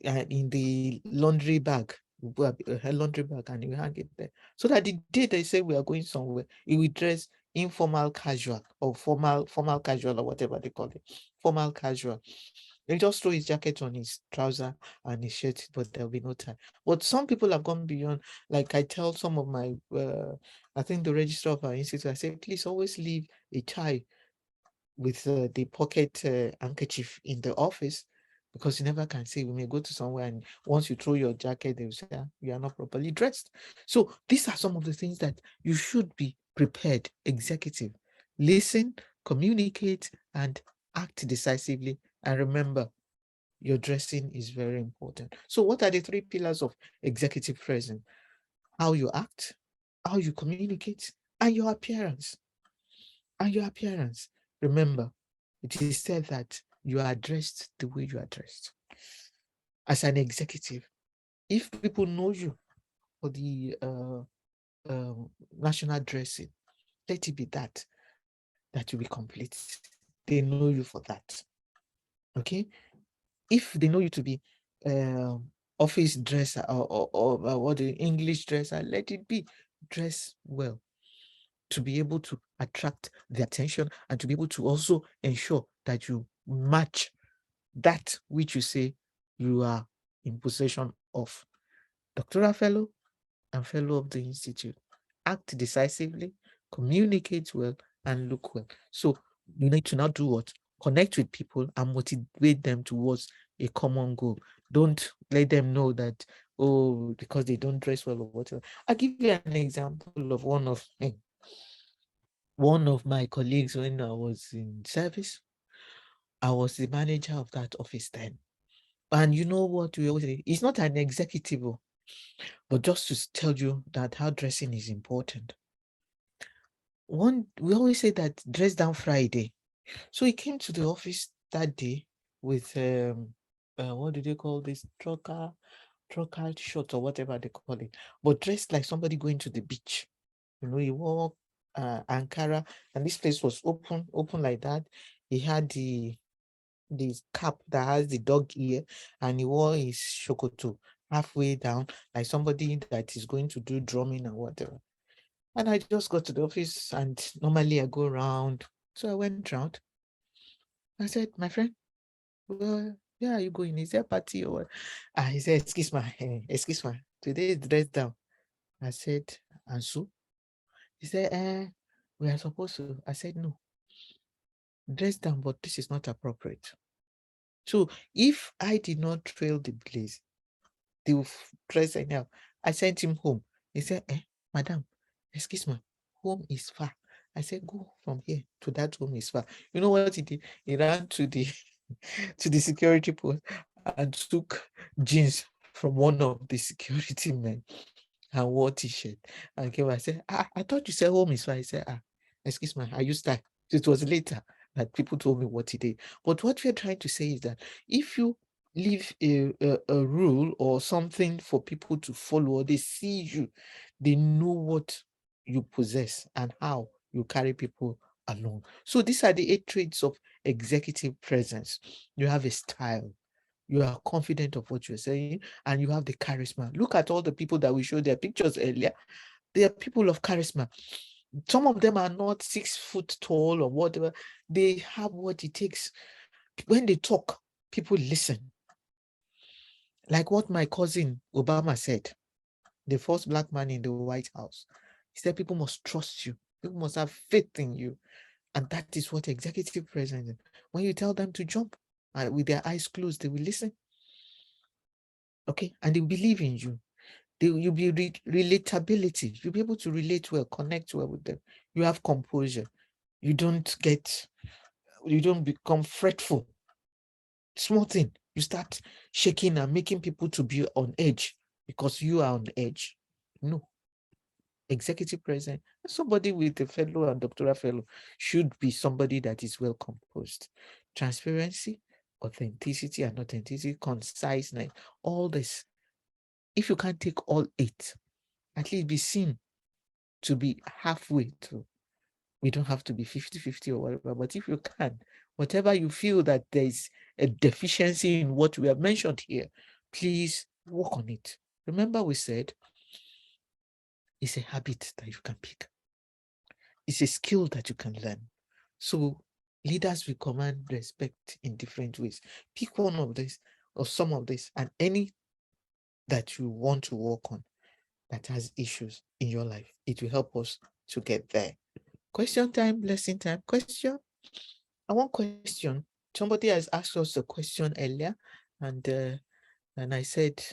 in the laundry bag, a laundry bag, and he will hang it there. So that the day they say we are going somewhere, he will dress informal casual or formal casual, or whatever they call it, formal casual. He'll just throw his jacket on his trouser and his shirt, but there'll be no tie. But some people have gone beyond. Like I tell some of my, I think the registrar of our institute, I say, please always leave a tie with the pocket handkerchief in the office, because you never can say. We may go to somewhere and once you throw your jacket, they will say, you are not properly dressed. So these are some of the things that you should be prepared. Executive, listen, communicate, and act decisively. And remember, your dressing is very important. So what are the 3 pillars of executive presence? How you act, how you communicate, and your appearance. And your appearance. Remember, it is said that you are dressed the way you are dressed. As an executive, if people know you for the national dressing, let it be that will be complete. They know you for that. Okay? If they know you to be office dresser or what the English dresser, let it be. Dress well to be able to attract the attention and to be able to also ensure that you match that which you say you are in possession of. Doctoral fellow and fellow of the institute. Act decisively, communicate well, and look well. So you need to now do what? Connect with people and motivate them towards a common goal. Don't let them know that, oh, because they don't dress well or whatever. I'll give you an example of one of my colleagues when I was in service. I was the manager of that office then. And you know what we always say? It's not an executive, but just to tell you that how dressing is important. We always say that dress down Friday. So he came to the office that day with what do they call this? Trucker shorts or whatever they call it, but dressed like somebody going to the beach. You know, he wore Ankara, and this place was open like that. He had the cap that has the dog ear, and he wore his shokoto halfway down, like somebody that is going to do drumming or whatever. And I just got to the office, and normally I go around. So I went round. I said, my friend, well, where are you going? Is there a party or what? He said, excuse me, today is dress down. I said, and so? He said, we are supposed to. I said, no, dress down, but this is not appropriate. So if I did not trail the place, they will dress anyhow. I sent him home. He said, madam, excuse me, home is far. I said, go from here to that home is far. You know what he did? He ran to the to the security post and took jeans from one of the security men and wore t-shirt and came. I said, I thought you said home is far. He said, excuse me, I used that. It was later that people told me what he did. But what we're trying to say is that if you leave a rule or something for people to follow, or they see you, they know what you possess and how you carry people along. So these are the 8 traits of executive presence. You have a style, you are confident of what you're saying, and you have the charisma. Look at all the people that we showed their pictures earlier. They are people of charisma. Some of them are not 6 foot tall or whatever. They have what it takes. When they talk, people listen. Like what my cousin Obama said, the first black man in the White House. He said people must trust you. People must have faith in you. And that is what executive president, when you tell them to jump with their eyes closed, they will listen. Okay, and they believe in you. You'll be relatability. You'll be able to relate well, connect well with them. You have composure. You don't become fretful. Small thing, you start shaking and making people to be on edge because you are on edge. No. Executive president, somebody with a fellow and doctoral fellow should be somebody that is well composed. Transparency, authenticity, conciseness, all this. If you can't take all 8, at least be seen to be halfway through. We don't have to be 50-50 or whatever, but if you can, whatever you feel that there is a deficiency in what we have mentioned here, please work on it. Remember we said it's a habit that you can pick. It's a skill that you can learn. So leaders will command respect in different ways. Pick one of this or some of this, and any that you want to work on that has issues in your life, it will help us to get there. Question time, lesson time. Question. I want question. Somebody has asked us a question earlier, and I said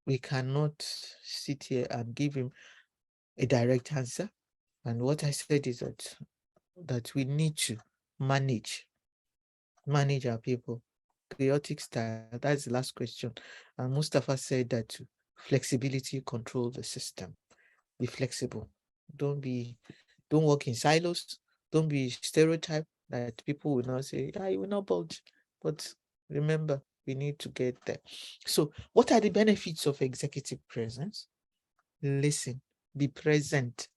we cannot sit here and give him a direct answer. And what I said is that we need to manage our people. Chaotic style, that's the last question. And Mustafa said that flexibility control the system. Be flexible. Don't work in silos. Don't be stereotyped that people will not say, you will not budge. But remember, we need to get there. So what are the benefits of executive presence? Listen, be present.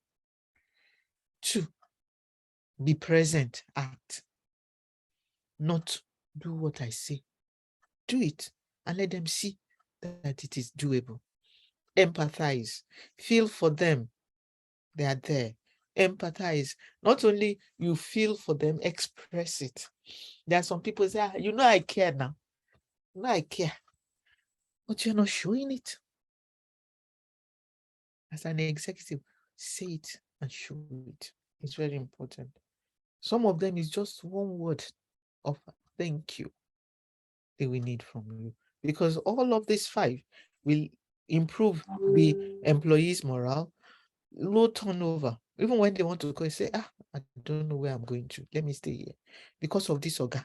2, be present, act. Not do what I say. Do it and let them see that it is doable. Empathize. Feel for them. They are there. Empathize. Not only you feel for them, express it. There are some people say, I care now. I care. But you're not showing it. As an executive, say it and show it. It's very important. Some of them is just one word of thank you they will need from you, because all of these 5 will improve the employees' morale, low turnover. Even when they want to go and say, I don't know where I'm going to, let me stay here. Because of this Oga,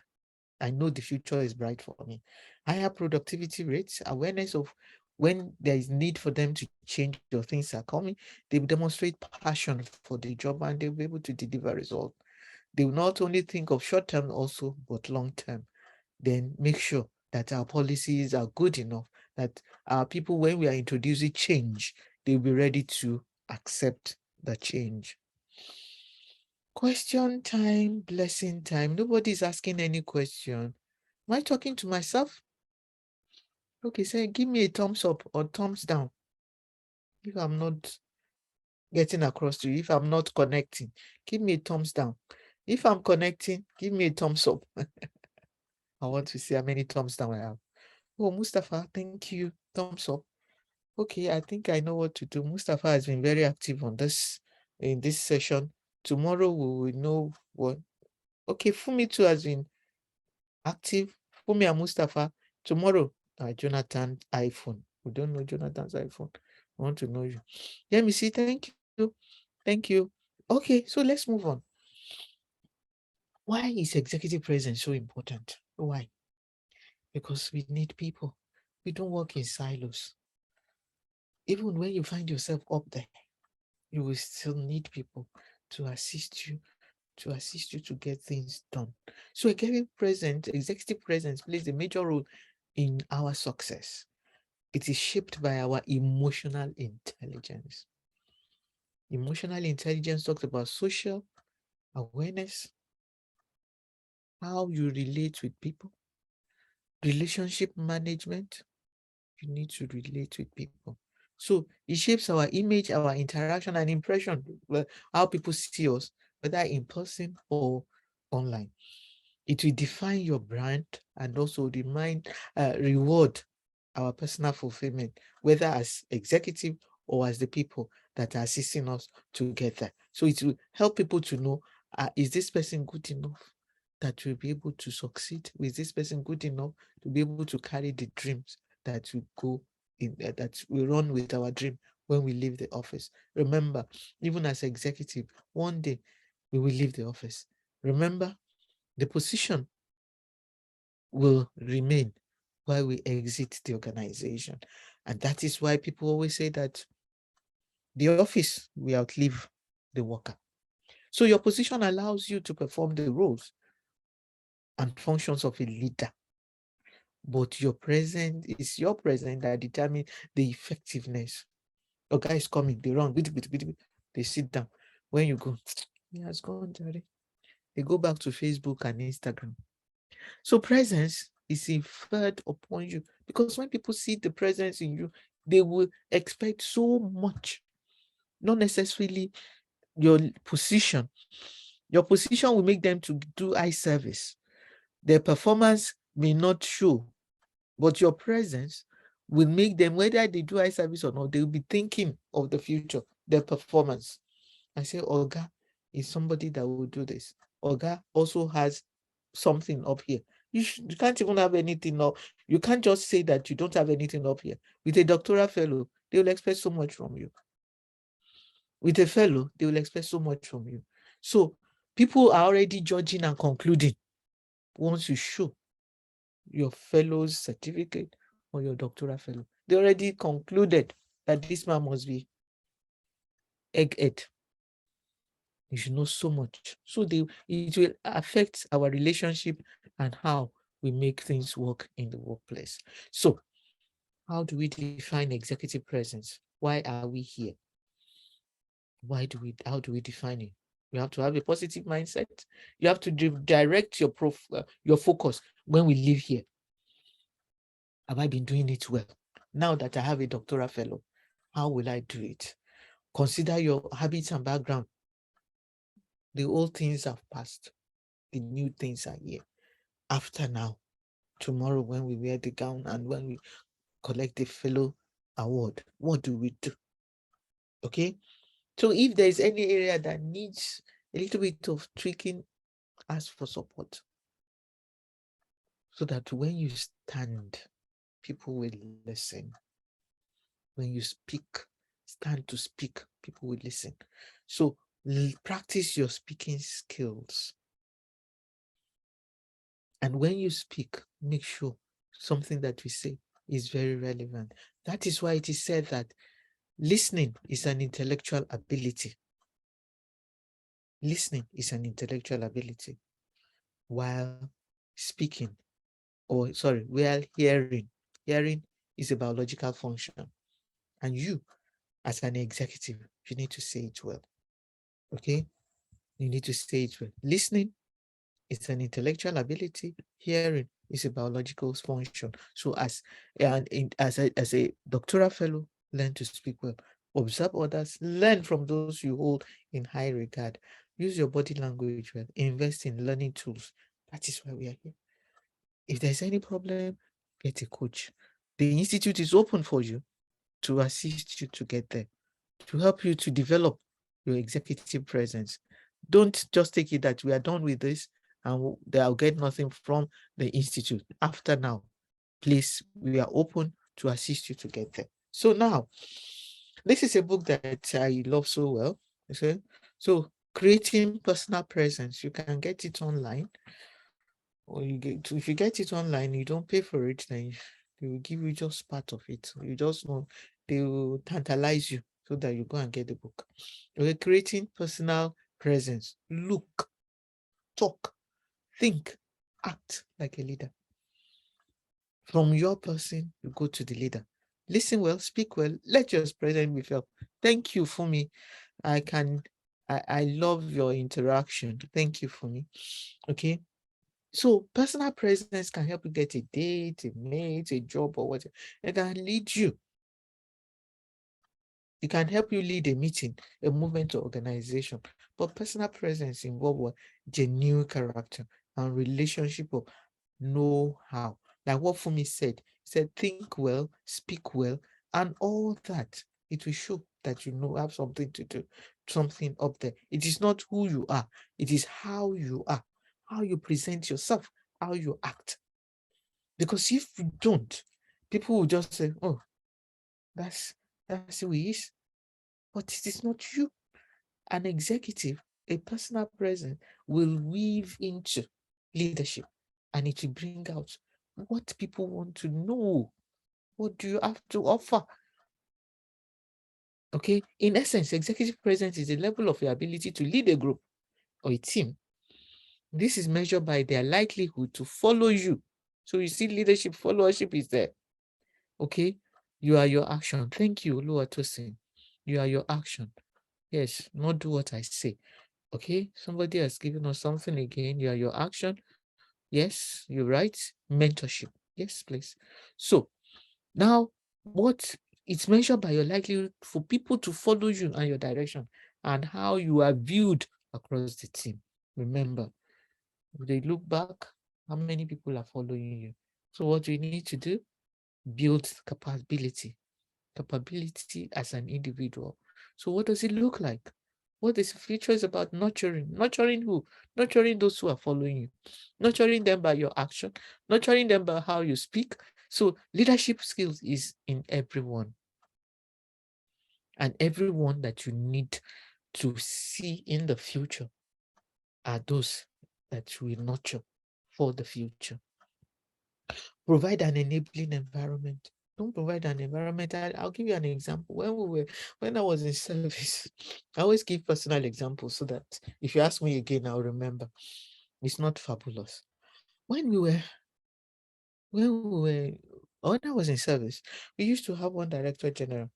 I know the future is bright for me. Higher productivity rates, awareness of when there is need for them to change or things are coming, they will demonstrate passion for the job and they'll be able to deliver results. They will not only think of short term also, but long term. Then make sure that our policies are good enough, that our people, when we are introducing change, they'll be ready to accept the change. Question time, blessing time. Nobody's asking any question. Am I talking to myself? Okay, say give me a thumbs up or thumbs down if I'm not getting across to you. If I'm not connecting, give me a thumbs down. If I'm connecting, give me a thumbs up. I want to see how many thumbs down I have. Oh, Mustafa, thank you. Thumbs up. Okay, I think I know what to do. Mustafa has been very active on this in this session. Tomorrow we will know what. Okay, Fumi too has been active. Fumi and Mustafa. Tomorrow, Jonathan iPhone. We don't know Jonathan's iPhone. I want to know you. Let me see. Thank you. Thank you. Okay, so let's move on. Why is executive presence so important? Why? Because we need people. We don't work in silos. Even when you find yourself up there, you will still need people to assist you to get things done. So executive presence plays a major role in our success. It is shaped by our emotional intelligence. Emotional intelligence talks about social awareness, how you relate with people, relationship management. You need to relate with people. So it shapes our image, our interaction and impression, how people see us, whether in person or online. It will define your brand and also reward our personal fulfillment, whether as executive or as the people that are assisting us to get there. So it will help people to know, is this person good enough that will be able to succeed? Is this person good enough to be able to carry the dreams that will go in, that we run with our dream when we leave the office? Remember, even as executive, one day we will leave the office. Remember, the position will remain while we exit the organization. And that is why people always say that the office will outlive the worker. So your position allows you to perform the roles and functions of a leader. But your presence is your presence that determines the effectiveness. A guy is coming, they run, they sit down. When you go, he has gone, Jerry. They go back to Facebook and Instagram. So presence is inferred upon you, because when people see the presence in you, they will expect so much, not necessarily your position. Your position will make them to do eye service. Their performance may not show, but your presence will make them, whether they do eye service or not, they will be thinking of the future, their performance. I say, Olga is somebody that will do this. Olga also has something up here. You can't even have anything up. You can't just say that you don't have anything up here. With a doctoral fellow, they will expect so much from you. With a fellow, they will expect so much from you. So people are already judging and concluding once you show your fellow's certificate or your doctoral fellow. They already concluded that this man must be egghead. You should know so much. So it will affect our relationship and how we make things work in the workplace. So how do we define executive presence? Why are we here? How do we define it? You have to have a positive mindset. You have to direct your focus when we live here. Have I been doing it well? Now that I have a doctoral fellow, how will I do it? Consider your habits and background. The old things have passed. The new things are here. After now, tomorrow when we wear the gown and when we collect the fellow award, what do we do? Okay? So if there is any area that needs a little bit of tweaking, ask for support. So that when you stand, people will listen. When you stand to speak, people will listen. So practice your speaking skills. And when you speak, make sure something that we say is very relevant. That is why it is said that listening is an intellectual ability. Listening is an intellectual ability, while speaking, while hearing. Hearing is a biological function. And you, as an executive, you need to say it well. Okay? You need to say it well. Listening is an intellectual ability. Hearing is a biological function. So as a doctoral fellow, learn to speak well. Observe others. Learn from those you hold in high regard. Use your body language well. Invest in learning tools. That is why we are here. If there's any problem, get a coach. The institute is open for you to assist you to get there, to help you to develop your executive presence. Don't just take it that we are done with this and they'll get nothing from the institute. After now, please, we are open to assist you to get there. So now, this is a book that I love so well. Okay? So creating personal presence, you can get it online. Or if you get it online, you don't pay for it, then they will give you just part of it. You just know they will tantalize you so that you go and get the book. Okay, creating personal presence. Look, talk, think, act like a leader. From your person, you go to the leader. Listen well, speak well, let your presence be felt. Thank you, Fumi. I love your interaction. Thank you, Fumi. Okay. So personal presence can help you get a date, a mate, a job, or whatever. It can lead you It can help you lead a meeting, a movement or organization. But personal presence involves what? Genuine character and relationship of know-how. Like what Fumi said, he said, think well, speak well, and all that. It will show that you know have something to do, something up there. It is not who you are, it is how you are, how you present yourself, how you act. Because if you don't, people will just say, oh, that's who he is. But it is not you. An executive, a personal presence will weave into leadership, and it will bring out what people want to know. What do you have to offer? Okay, in essence, executive presence is the level of your ability to lead a group or a team. This is measured by their likelihood to follow you. So you see, leadership, followership is there. Okay, you are your action. Thank you, Oluwatosin. You are your action. Yes, not do what I say. Okay, somebody has given us something again. You are your action. Yes, you're right. Mentorship. Yes, please. So now, what it's measured by your likelihood for people to follow you and your direction and how you are viewed across the team. Remember, if they look back, how many people are following you? So what you need to do? Build capability as an individual. So what does it look like? What is the future is about nurturing? Nurturing who? Nurturing those who are following you. Nurturing them by your action. Nurturing them by how you speak. So leadership skills is in everyone. And everyone that you need to see in the future are those that will nurture for the future. Provide an enabling environment. Don't provide an environment. I'll give you an example. When I was in service, I always give personal examples so that if you ask me again, I'll remember. It's not fabulous. When I was in service, we used to have one director general.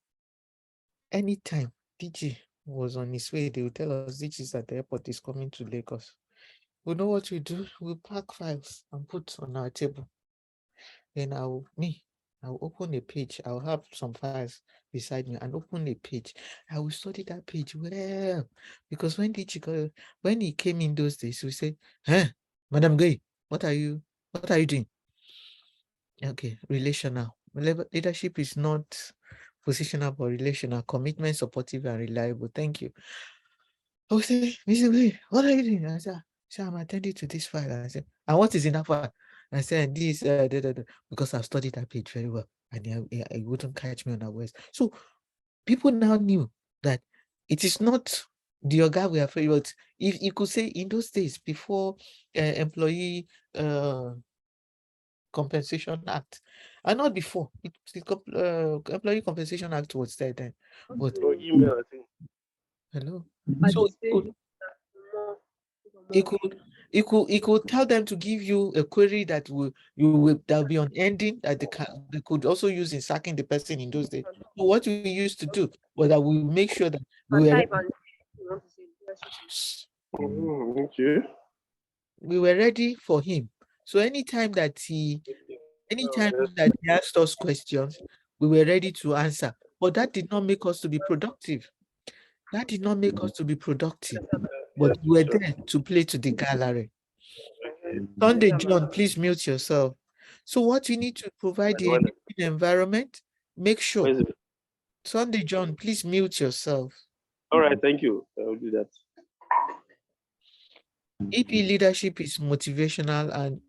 Anytime DG was on his way, they would tell us DG is at the airport, is coming to Lagos. We know what we do. We pack files and put on our table. Then I'll open a page. I'll have some files beside me and open a page. I will study that page well, because when he came in those days, we say, "Huh, Madam Gay, what are you doing?" Okay, relational. Leadership is not positional but relational. Commitment, supportive, and reliable. Thank you. I will say, Mr. Gay, what are you doing? I said, I'm attending to this file. I said, and what is in that file? I said, this, because I've studied that page very well, and it wouldn't catch me on our ways. So people now knew that it is not the Oga we are afraid, but if you could say in those days before employee compensation act, and not before employee compensation act was there then. But Or email, I think. hello, At so this stage, it could tell them to give you a query that will be unending, that they could also use in sacking the person in those days. So what we used to do was that we make sure that we were type and you want to say leadership. Okay. we were ready for him. So anytime that he asked us questions, we were ready to answer. But that did not make us to be productive. That did not make us to be productive. But we were there to play to the gallery. Sunday John, please mute yourself. So what you need to provide the enabling environment, make sure. Sunday John, please mute yourself. All right, thank you. I will do that. EP leadership is motivational and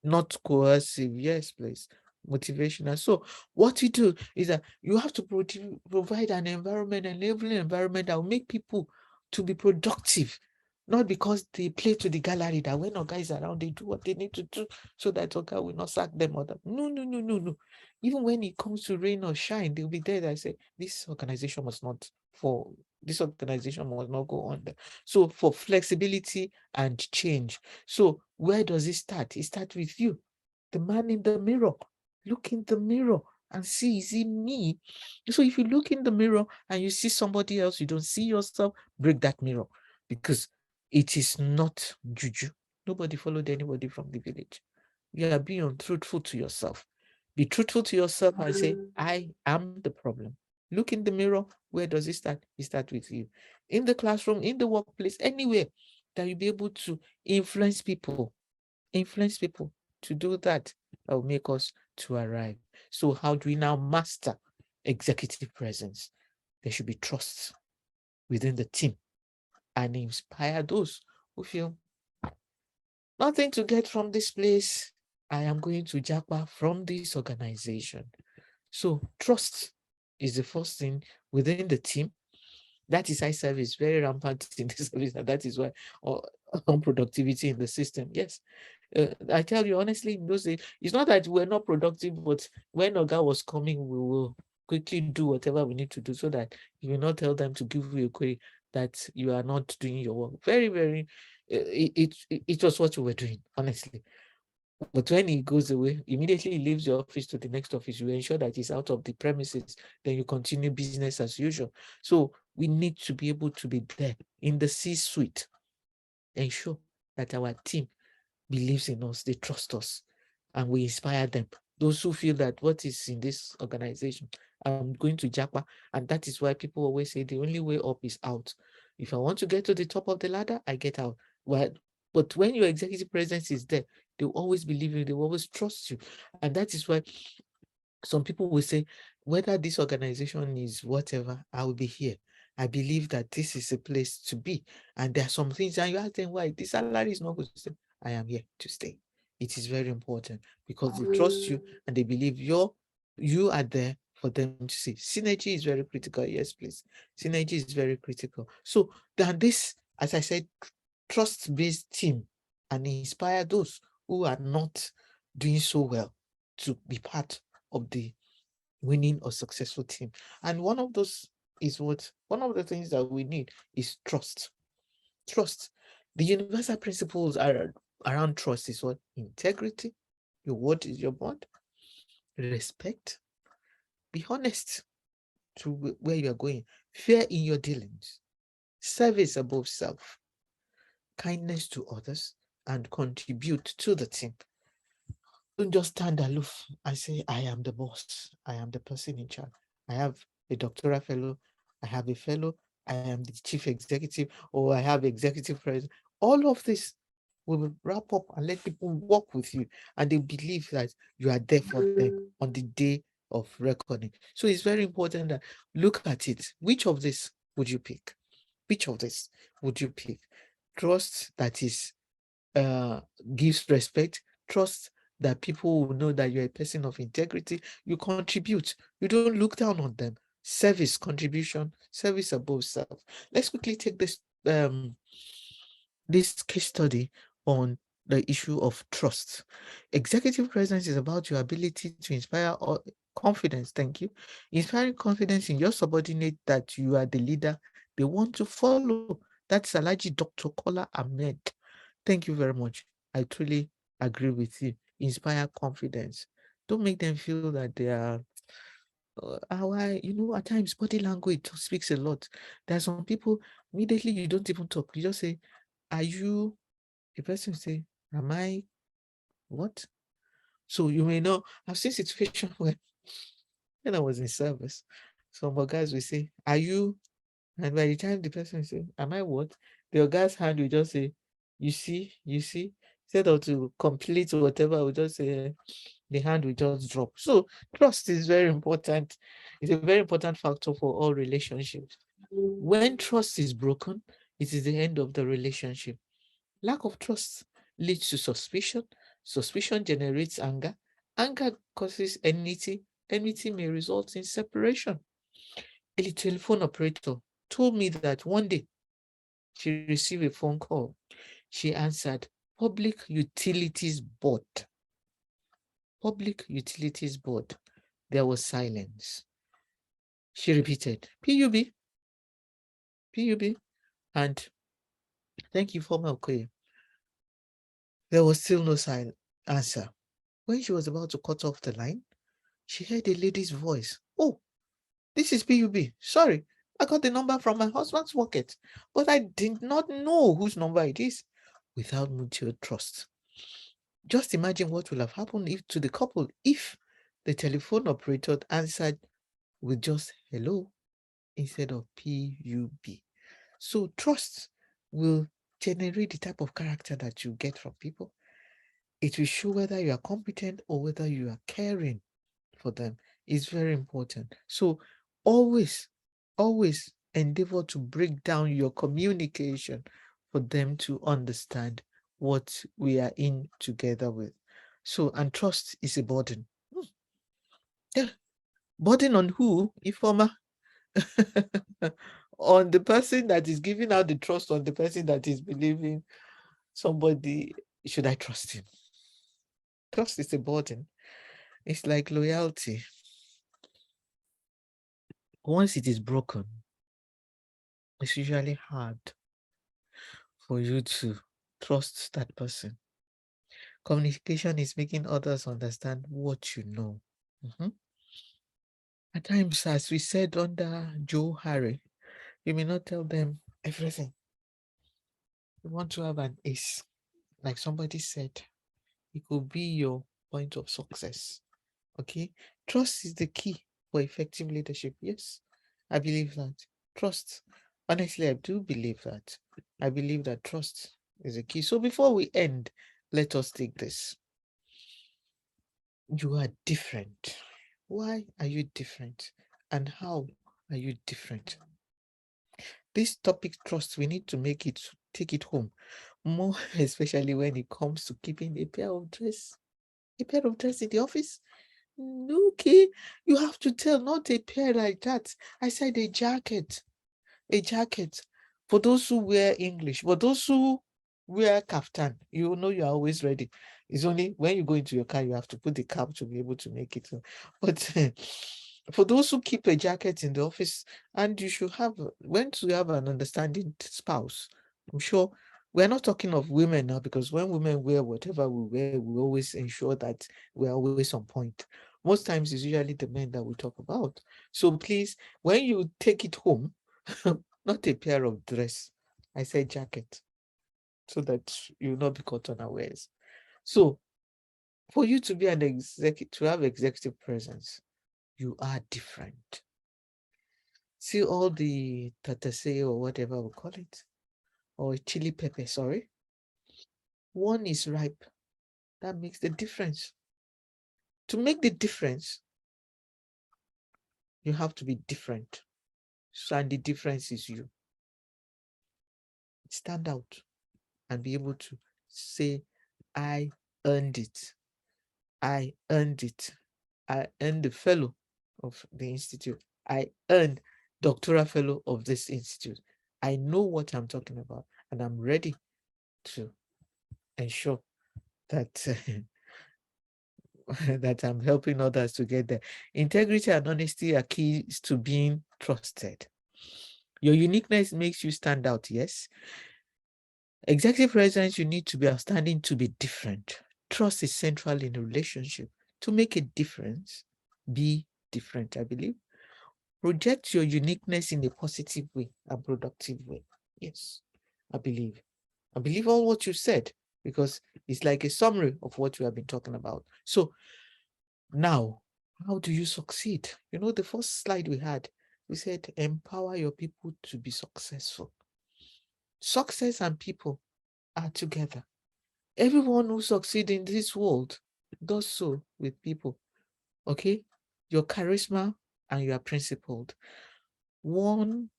not coercive. Yes, please. Motivational. So what you do is that you have to provide an environment, enabling environment that will make people to be productive. Not because they play to the gallery that when Oga is around, they do what they need to do so that Oga will not sack them. No. Even when it comes to rain or shine, they'll be there that say, this organization must not fall. This organization must not go under. So for flexibility and change. So where does it start? It starts with you, the man in the mirror. Look in the mirror and see, is it me? So if you look in the mirror and you see somebody else, you don't see yourself, break that mirror, because it is not juju. Nobody followed anybody from the village. You are being untruthful to yourself. Be truthful to yourself and say, I am the problem. Look in the mirror. Where does it start? It starts with you. In the classroom, in the workplace, anywhere that you'll be able to influence people to do that. That will make us to arrive. So how do we now master executive presence? There should be trust within the team and inspire those who feel nothing to get from this place. I am going to japa from this organization. So trust is the first thing within the team. That is high service, very rampant in the service, and that is why unproductivity in the system. Yes, I tell you honestly, in those days, it's not that we're not productive, but when Oga was coming, we will quickly do whatever we need to do so that you will not tell them to give you a query that you are not doing your work. Very, very, it was what you were doing, honestly. But when he goes away, immediately he leaves your office to the next office, you ensure that he's out of the premises, then you continue business as usual. So we need to be able to be there in the C-suite, ensure that our team believes in us, they trust us, and we inspire them. Those who feel that what is in this organization, I'm going to japa, and that is why people always say the only way up is out. If I want to get to the top of the ladder, I get out. But when your executive presence is there, they will always believe you, they will always trust you. And that is why some people will say, whether this organization is whatever, I will be here. I believe that this is a place to be. And there are some things, and you ask them why this salary is not good to stay. I am here to stay. It is very important because they trust you and they believe you are there for them to see. Synergy is very critical. Yes, please. Synergy is very critical. So then this, as I said, trust-based team, and inspire those who are not doing so well to be part of the winning or successful team. And one of those is one of the things that we need is trust. Trust. The universal principles are around trust is what? Integrity. Your word is your bond. Respect. Be honest to where you are going. Fair in your dealings. Service above self. Kindness to others and contribute to the team. Don't just stand aloof and say, I am the boss. I am the person in charge. I have a doctoral fellow. I have a fellow. I am the chief executive, or I have executive president. All of this will wrap up and let people work with you, and they believe that you are there for them on the day of reckoning. So it's very important that look at it. Which of this would you pick? Which of this would you pick? Trust that is gives respect, trust that people will know that you're a person of integrity, you contribute, you don't look down on them. Service, contribution, service above self. Let's quickly take this case study on the issue of trust. Executive presence is about your ability to inspire confidence. Thank you. Inspiring confidence in your subordinate that you are the leader they want to follow. That's Alaji Dr. Kola Ahmed. Thank you very much. I truly agree with you. Inspire confidence. Don't make them feel that they are at times body language speaks a lot. There are some people, immediately you don't even talk. You just say, are you, the person say, am I what? So you may know, I've seen situations where when I was in service, some guys will say, are you, and by the time the person say, am I what? The guy's hand will just say, you see, instead of to complete whatever, will just say, the hand will just drop. So trust is very important. It's a very important factor for all relationships. When trust is broken, it is the end of the relationship. Lack of trust leads to suspicion. Suspicion generates anger. Anger causes enmity. Enmity may result in separation. A telephone operator told me that one day she received a phone call. She answered, Public Utilities Board. Public Utilities Board. There was silence. She repeated, PUB, PUB, and thank you for my okay. There was still no answer. When she was about to cut off the line, she heard a lady's voice. Oh, this is PUB. Sorry, I got the number from my husband's pocket, but I did not know whose number it is. Without mutual trust. Just imagine what would have happened to the couple if the telephone operator answered with just hello instead of PUB. So trust will generate the type of character that you get from people. It will show whether you are competent or whether you are caring for them. It's very important. So always endeavor to break down your communication for them to understand what we are in together with. So, and trust is a burden. Yeah. Burden on who? Ifoma. On the person that is giving out the trust, on the person that is believing somebody. Should I trust him? Trust is a burden. It's like loyalty. Once it is broken, it's usually hard for you to trust that person. Communication is making others understand what you know. At times, as we said under Joe Harry, you may not tell them everything. You want to have an ace. Like somebody said, it could be your point of success. Okay? Trust is the key for effective leadership. Yes, I believe that. Trust. Honestly, I do believe that. I believe that trust is the key. So before we end, let us take this. You are different. Why are you different? And how are you different? This topic, trust, we need to take it home. More especially when it comes to keeping a pair of dress. A pair of dress in the office? Okay, you have to tell, not a pair like that. I said a jacket. A jacket. For those who wear English, but those who wear kaftan, you know you are always ready. It's only when you go into your car, you have to put the cap to be able to make it. But for those who keep a jacket in the office, and you should have, once you have an understanding spouse, I'm sure we're not talking of women now, because when women wear whatever we wear, we always ensure that we're always on point. Most times it's usually the men that we talk about. So please, when you take it home, not a pair of dress, I said jacket, so that you'll not be caught unawares. So for you to be an executive, to have executive presence, you are different. See all the tatase or whatever we call it, or chili pepper, sorry. One is ripe. That makes the difference. To make the difference, you have to be different. So, and the difference is you. Stand out and be able to say, I earned it. I earned it. I earned the fellow of the institute. I earned doctoral fellow of this institute. I know what I'm talking about, and I'm ready to ensure that that I'm helping others to get there. Integrity and honesty are keys to being trusted. Your uniqueness makes you stand out, yes. Executive presence, you need to be outstanding to be different. Trust is central in a relationship. To make a difference, be different, I believe. Project your uniqueness in a positive way, a productive way. Yes, I believe. I believe all what you said, because it's like a summary of what you have been talking about. So now, how do you succeed? You know, the first slide we had, we said, empower your people to be successful. Success and people are together. Everyone who succeeds in this world does so with people. Okay? Your charisma and you are principled. One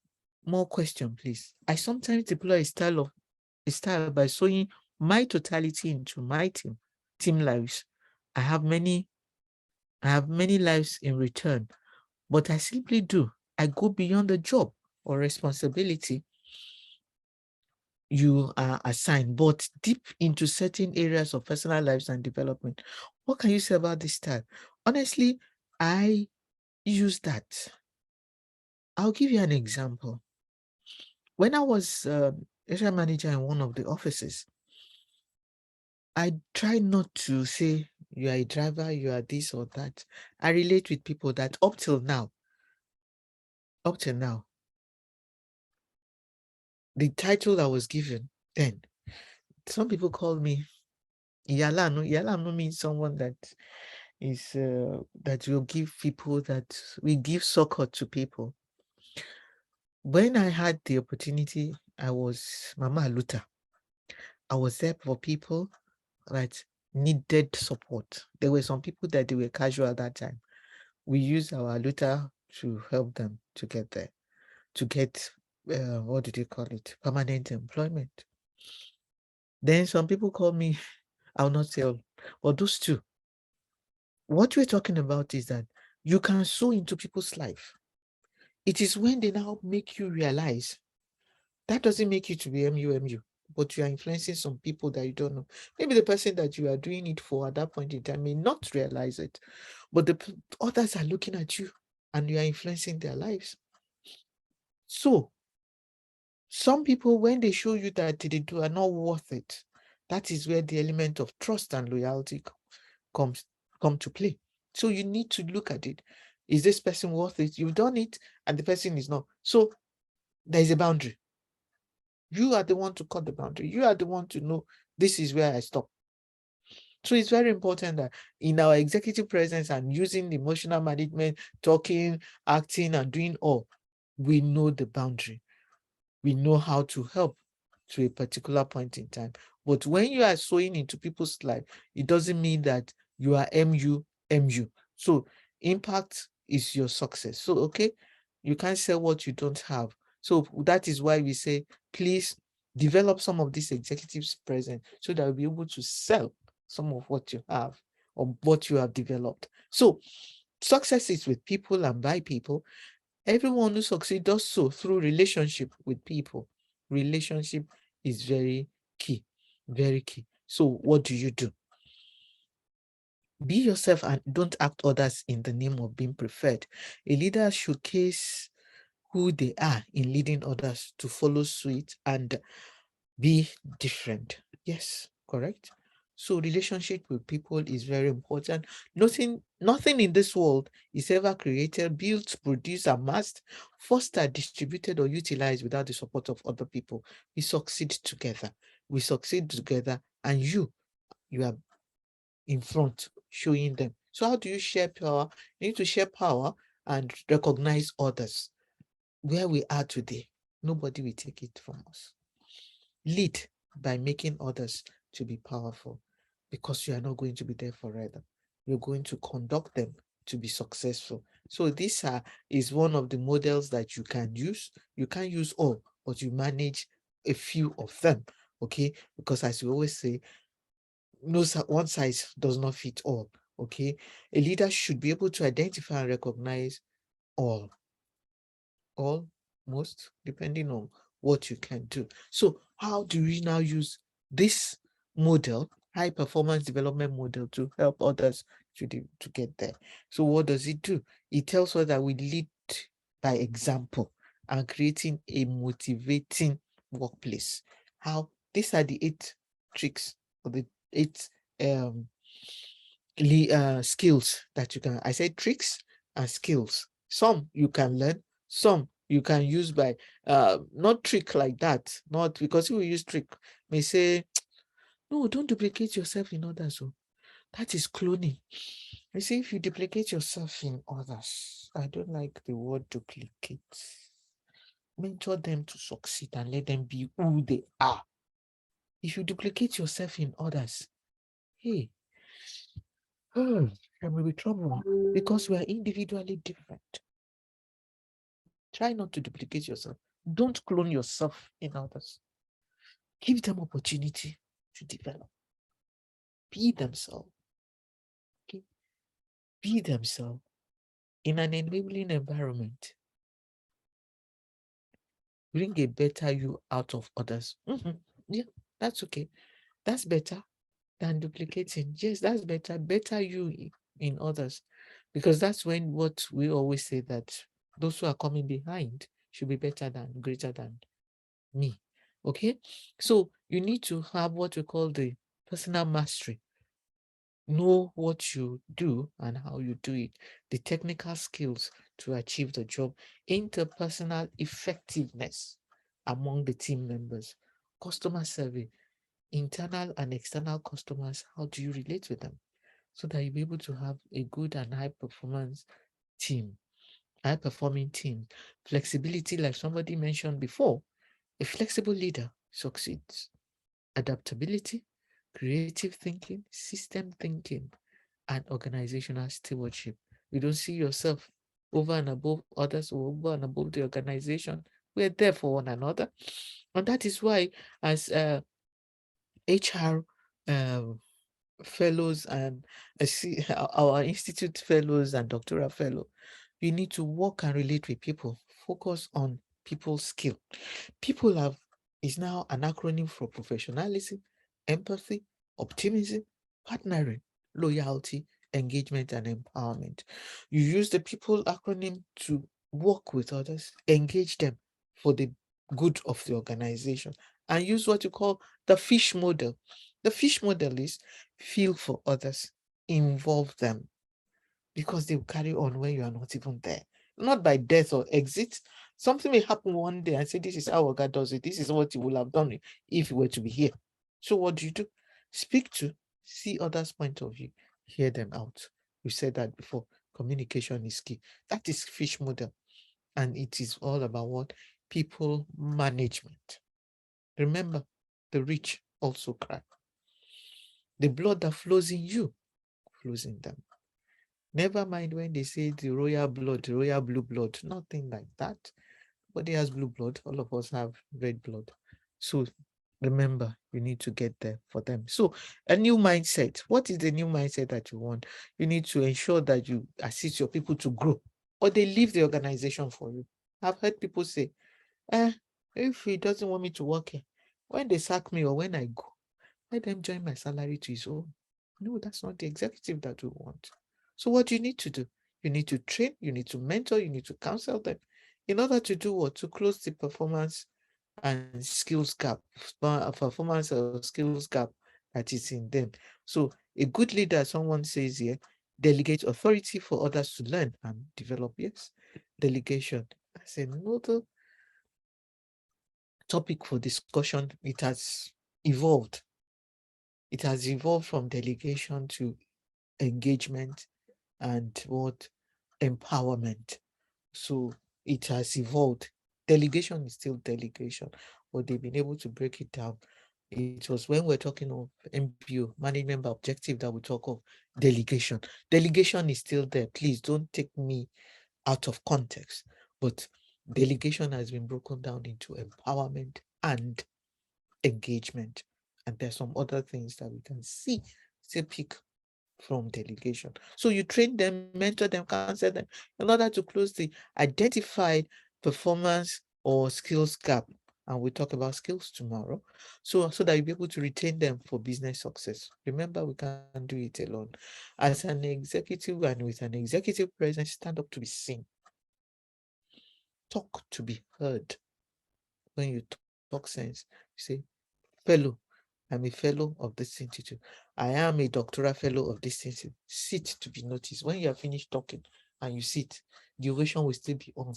more question, please. I sometimes deploy a style by sewing my totality into my team lives. I have many lives in return, but I simply do. I go beyond the job or responsibility you are assigned, but deep into certain areas of personal lives and development. What can you say about this style? Honestly, I use that. I'll give you an example. When I was area manager in one of the offices, I try not to say you are a driver, you are this or that. I relate with people that up till now, the title I was given then, some people call me Yalano. Yalano means someone that is that we'll give people, that we give succor to people. When I had the opportunity, I was Mama Luther. I was there for people that needed support. There were some people that they were casual at that time. We used our Luther to help them to get there, to get what did you call it? Permanent employment. Then some people call me, I'll not say all, but those two. What we're talking about is that you can sow into people's life. It is when they now make you realize that doesn't make you to be MU, but you are influencing some people that you don't know. Maybe the person that you are doing it for at that point in time may not realize it, but the others are looking at you and you are influencing their lives. So some people, when they show you that they do are not worth it, that is where the element of trust and loyalty come to play. So you need to look at it. Is this person worth it? You've done it and the person is not. So there is a boundary. You are the one to cut the boundary. You are the one to know this is where I stop. So it's very important that in our executive presence and using emotional management, talking, acting, and doing all, we know the boundary. We know how to help to a particular point in time. But when you are sowing into people's life, it doesn't mean that you are MU. So impact is your success. So, okay, you can't sell what you don't have. So that is why we say, please develop some of these executives present so that we'll be able to sell some of what you have or what you have developed. So success is with people and by people. Everyone who succeeds does so through relationship with people. Relationship is very key, very key. So what do? Be yourself and don't act others in the name of being preferred. A leader showcase who they are in leading others to follow suit and be different. Yes, correct. So relationship with people is very important. Nothing in this world is ever created, built, produced, amassed, fostered, distributed, or utilized without the support of other people. We succeed together. And you are in front showing them. So how do you share power? You need to share power and recognize others. Where we are today, nobody will take it from us. Lead by making others to be powerful, because you are not going to be there forever. You're going to conduct them to be successful. So this is one of the models that you can use. You can't use all, but you manage a few of them, okay? Because as we always say, one size does not fit all, okay? A leader should be able to identify and recognize all, most, depending on what you can do. So how do we now use this model, high performance development model, to help others to get there? So what does it do? It tells us that we lead by example and creating a motivating workplace. How? These are the 8 tricks, or the 8 skills that you can. I said tricks and skills. Some you can learn, some you can use by not trick like that, not because you will use trick, may say, no, don't duplicate yourself in others. So that is cloning. You see, if you duplicate yourself in others, I don't like the word duplicate. Mentor them to succeed and let them be who they are. If you duplicate yourself in others, hey, there will be trouble, because we are individually different. Try not to duplicate yourself. Don't clone yourself in others. Give them opportunity to develop. Be themselves. Okay? Be themselves in an enabling environment. Bring a better you out of others. Yeah, that's okay. That's better than duplicating. Yes, that's better. Better you in others. Because that's when what we always say, that those who are coming behind should be better than, greater than me. Okay, so you need to have what we call the personal mastery. Know what you do and how you do it, the technical skills to achieve the job, interpersonal effectiveness among the team members, customer service, internal and external customers. How do you relate with them? so that you'll be able to have a good and high performance team, high performing team. Flexibility, like somebody mentioned before, a flexible leader succeeds. Adaptability, creative thinking, system thinking, and organizational stewardship. You don't see yourself over and above others or over and above the organization. We're there for one another. And that is why, as HR fellows and our institute fellows and doctoral fellow, you need to work and relate with people. Focus on people's skill. People have is now an acronym for professionalism, empathy, optimism, partnering, loyalty, engagement, and empowerment. You use the people acronym to work with others, engage them for the good of the organization, and use what you call the fish model. The fish model is feel for others, involve them, because they will carry on when you are not even there. Not by death or exit. Something may happen one day and say, this is how God does it. This is what you will have done if you were to be here. So what do? Speak to, see others' point of view, hear them out. We said that before. Communication is key. That is fish model. And it is all about what? People management. Remember, the rich also cry. The blood that flows in you flows in them. Never mind when they say the royal blood, the royal blue blood, nothing like that. Nobody has blue blood. All of us have red blood. So remember, you need to get there for them. So a new mindset. What is the new mindset that you want? You need to ensure that you assist your people to grow, or they leave the organization for you. I've heard people say, if he doesn't want me to work here, when they sack me or when I go, let them join my salary to his own. No, that's not the executive that we want. So what do you need to do? You need to train, you need to mentor, you need to counsel them in order to do what? To close the performance and skills gap, performance or skills gap that is in them. So a good leader, someone says here, delegate authority for others to learn and develop. Yes, delegation. That's another topic for discussion. It has evolved. It has evolved from delegation to engagement and what? Empowerment. So it has evolved. Delegation is still delegation, but they've been able to break it down. It was when we're talking of MPO, management by objective, that we talk of delegation. Delegation is still there. Please don't take me out of context. But delegation has been broken down into empowerment and engagement. And there's some other things that we can see, still pick from delegation. So you train them, mentor them, counsel them in order to close the identified performance or skills gap. And we'll talk about skills tomorrow. So that you'll be able to retain them for business success. Remember, we can't do it alone. As an executive and with an executive presence, stand up to be seen. Talk to be heard. When you talk sense, you say, fellow, I'm a fellow of this institute. I am a doctoral fellow of this institute. Sit to be noticed. When you are finished talking and you sit, the ovation will still be on.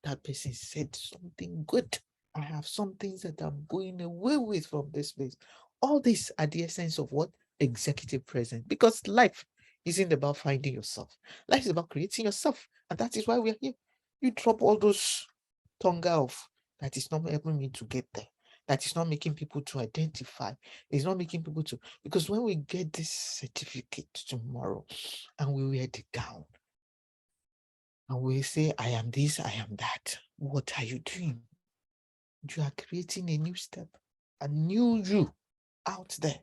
That person said something good. I have some things that I'm going away with from this place. All this are the essence of what? Executive presence. Because life isn't about finding yourself. Life is about creating yourself. And that is why we're here. You drop all those tongue off. That is not helping me to get there. That is not making people to identify. It's not making people to, because when we get this certificate tomorrow and we wear the gown and we say, I am this, I am that, what are you doing? You are creating a new step, a new you out there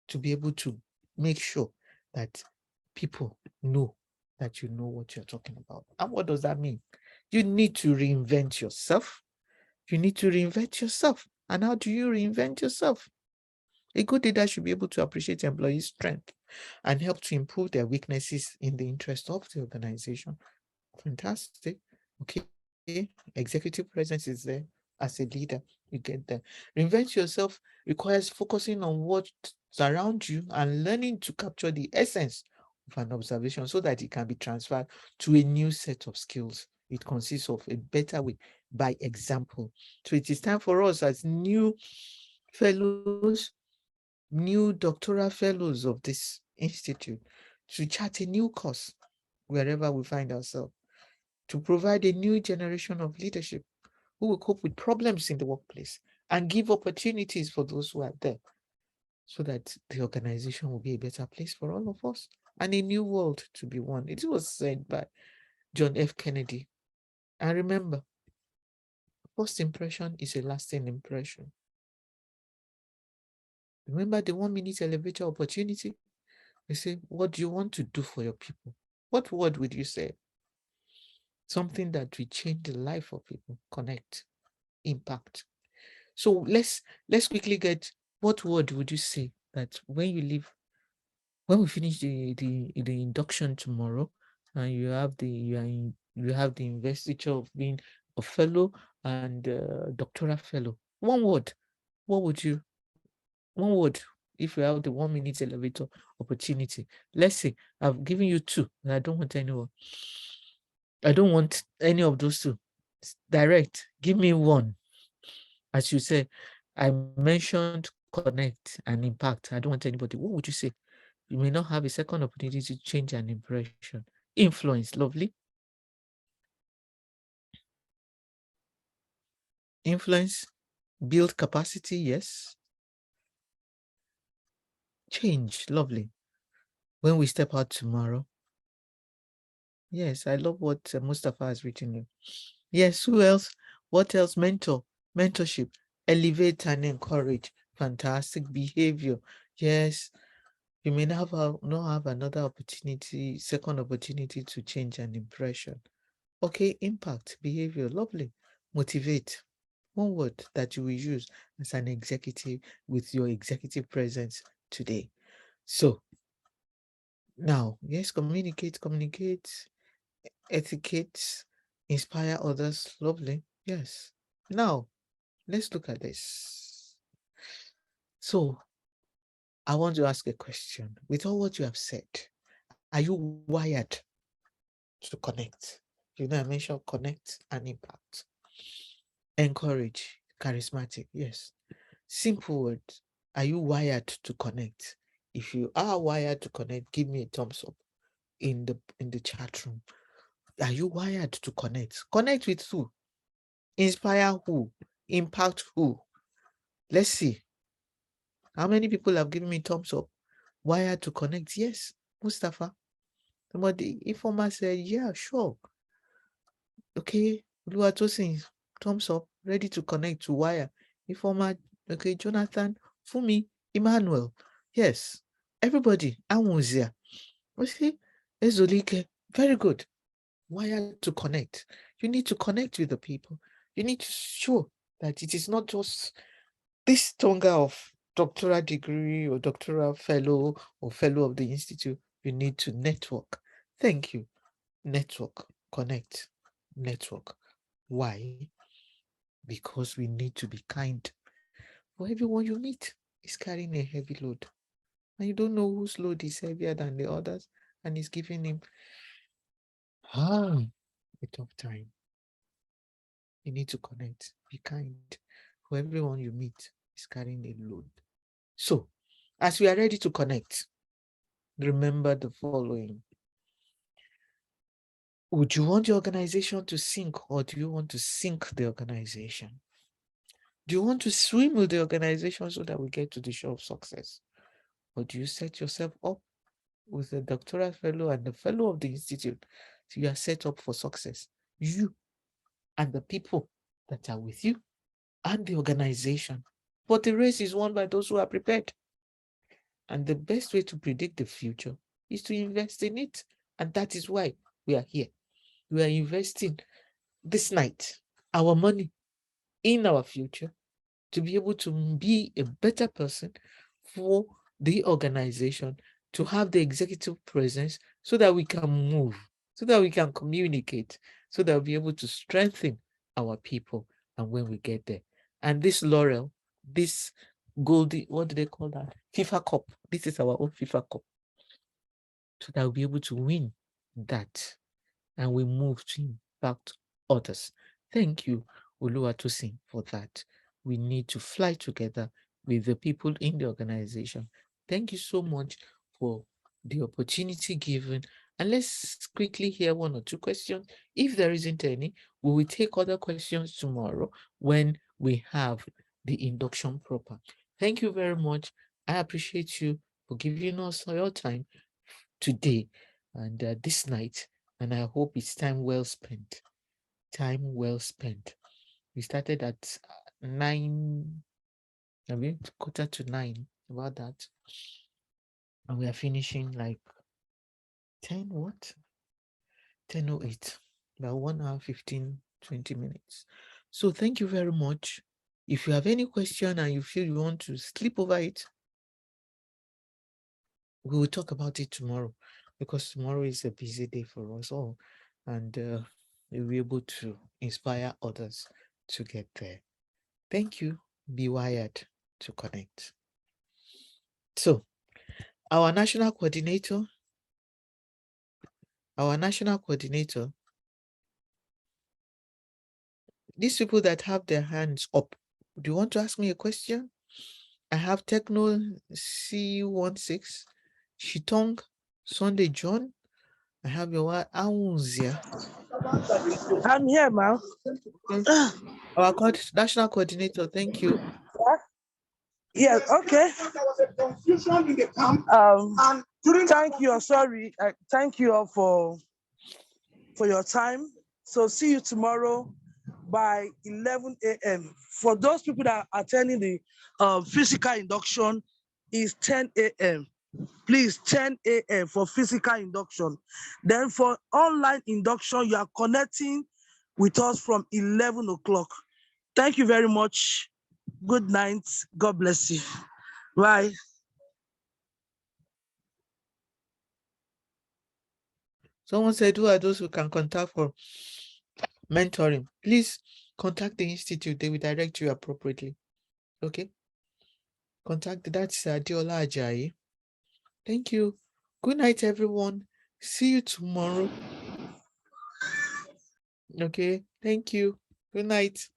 to be able to make sure that people know that you know what you're talking about. And what does that mean? You need to reinvent yourself. You need to reinvent yourself. And how do you reinvent yourself? A good leader should be able to appreciate employees' strength and help to improve their weaknesses in the interest of the organization. Fantastic. Okay. Executive presence is there. As a leader, you get there. Reinvent yourself requires focusing on what's around you and learning to capture the essence of an observation so that it can be transferred to a new set of skills. It consists of a better way by example. So it is time for us as new fellows, new doctoral fellows of this institute, to chart a new course wherever we find ourselves, to provide a new generation of leadership who will cope with problems in the workplace and give opportunities for those who are there, so that the organization will be a better place for all of us and a new world to be won. It was said by John F. Kennedy. And remember, first impression is a lasting impression. Remember the 1 minute elevator opportunity? They say, what do you want to do for your people? What word would you say? Something that will change the life of people. Connect, impact. So let's quickly get, what word would you say that when you leave, when we finish the induction tomorrow, and you have the investiture of being a fellow and doctoral fellow, one word, what would you, one word, if you have the 1 minute elevator opportunity? Let's say I've given you two, and I don't want anyone. I don't want any of those two. Direct, give me one. As you say, I mentioned connect and impact. I don't want anybody. What would you say? You may not have a second opportunity to change an impression. Influence, lovely. Influence, build capacity, yes. Change, lovely. When we step out tomorrow. Yes, I love what Mustafa has written here. Yes, who else? What else? Mentor, mentorship, elevate and encourage. Fantastic behavior. Yes, you may not have another opportunity, second opportunity to change an impression. Okay, impact, behavior, lovely. Motivate. One word that you will use as an executive with your executive presence today. So now, yes, communicate, etiquette, inspire others, lovely. Yes. Now, let's look at this. So I want to ask a question. With all what you have said, are you wired to connect? You know, I mentioned connect and impact. Encourage, charismatic, yes. Simple words. Are you wired to connect? If you are wired to connect, give me a thumbs up in the chat room. Are you wired to connect? Connect with who? Inspire who? Impact who? Let's see. How many people have given me thumbs up? Wired to connect? Yes, Mustafa. Somebody, Informer said, yeah, sure. Okay, Oluwatosin, thumbs up, ready to connect to wire. Informer, okay, Jonathan, Fumi, Emmanuel. Yes, everybody, Amunzia. Okay, Ezolike, very good. Wired to connect. You need to connect with the people. You need to show that it is not just this tonga of doctoral degree or doctoral fellow or fellow of the institute. You need to network. Thank you. Network, connect, network. Why? Because we need to be kind. For everyone you meet is carrying a heavy load, and you don't know whose load is heavier than the others, and is giving him a tough time. You need to connect, be kind. For everyone you meet is carrying a load. So, as we are ready to connect, remember the following. Would you want the organization to sink, or do you want to sink the organization? Do you want to swim with the organization so that we get to the shore of success? Or do you set yourself up with a doctoral fellow and the fellow of the institute, so you are set up for success? You and the people that are with you and the organization. But the race is won by those who are prepared. And the best way to predict the future is to invest in it. And that is why we are here. We are investing this night our money in our future to be able to be a better person for the organization, to have the executive presence so that we can move, so that we can communicate, so that we'll be able to strengthen our people. And when we get there, and this laurel, this goldie, what do they call that? FIFA Cup. This is our own FIFA Cup. So that we'll be able to win that, and we move to impact others. Thank you, Oluwatosin, for that. We need to fly together with the people in the organization. Thank you so much for the opportunity given. And let's quickly hear one or two questions. If there isn't any, we will take other questions tomorrow when we have the induction proper. Thank you very much. I appreciate you for giving us your time today and this night. And I hope it's time well spent. Time well spent. We started at 9, I mean, 8:45, about that. And we are finishing like 10 what? 10:08, about 1 hour, 15, 20 minutes. So thank you very much. If you have any question and you feel you want to sleep over it, we will talk about it tomorrow, because tomorrow is a busy day for us all. And we'll be able to inspire others to get there. Thank you. Be wired to connect. So our national coordinator, these people that have their hands up, do you want to ask me a question? I have Techno C16, Shitong, Sunday John. I have your wife, Aunzia. I'm here, ma'am. Our national coordinator, thank you. Yes, okay. Thank you. Sorry. Thank you all for your time. So see you tomorrow by 11 a.m. For those people that are attending the physical induction, is 10 a.m. Please, 10 a.m. for physical induction. Then for online induction, you are connecting with us from 11 o'clock. Thank you very much. Good night. God bless you. Bye. Someone said, who are those who can contact for mentoring? Please contact the institute. They will direct you appropriately. Okay? Contact, that's Adiola Ajayi. Thank you. Good night, everyone. See you tomorrow. Okay? Thank you. Good night.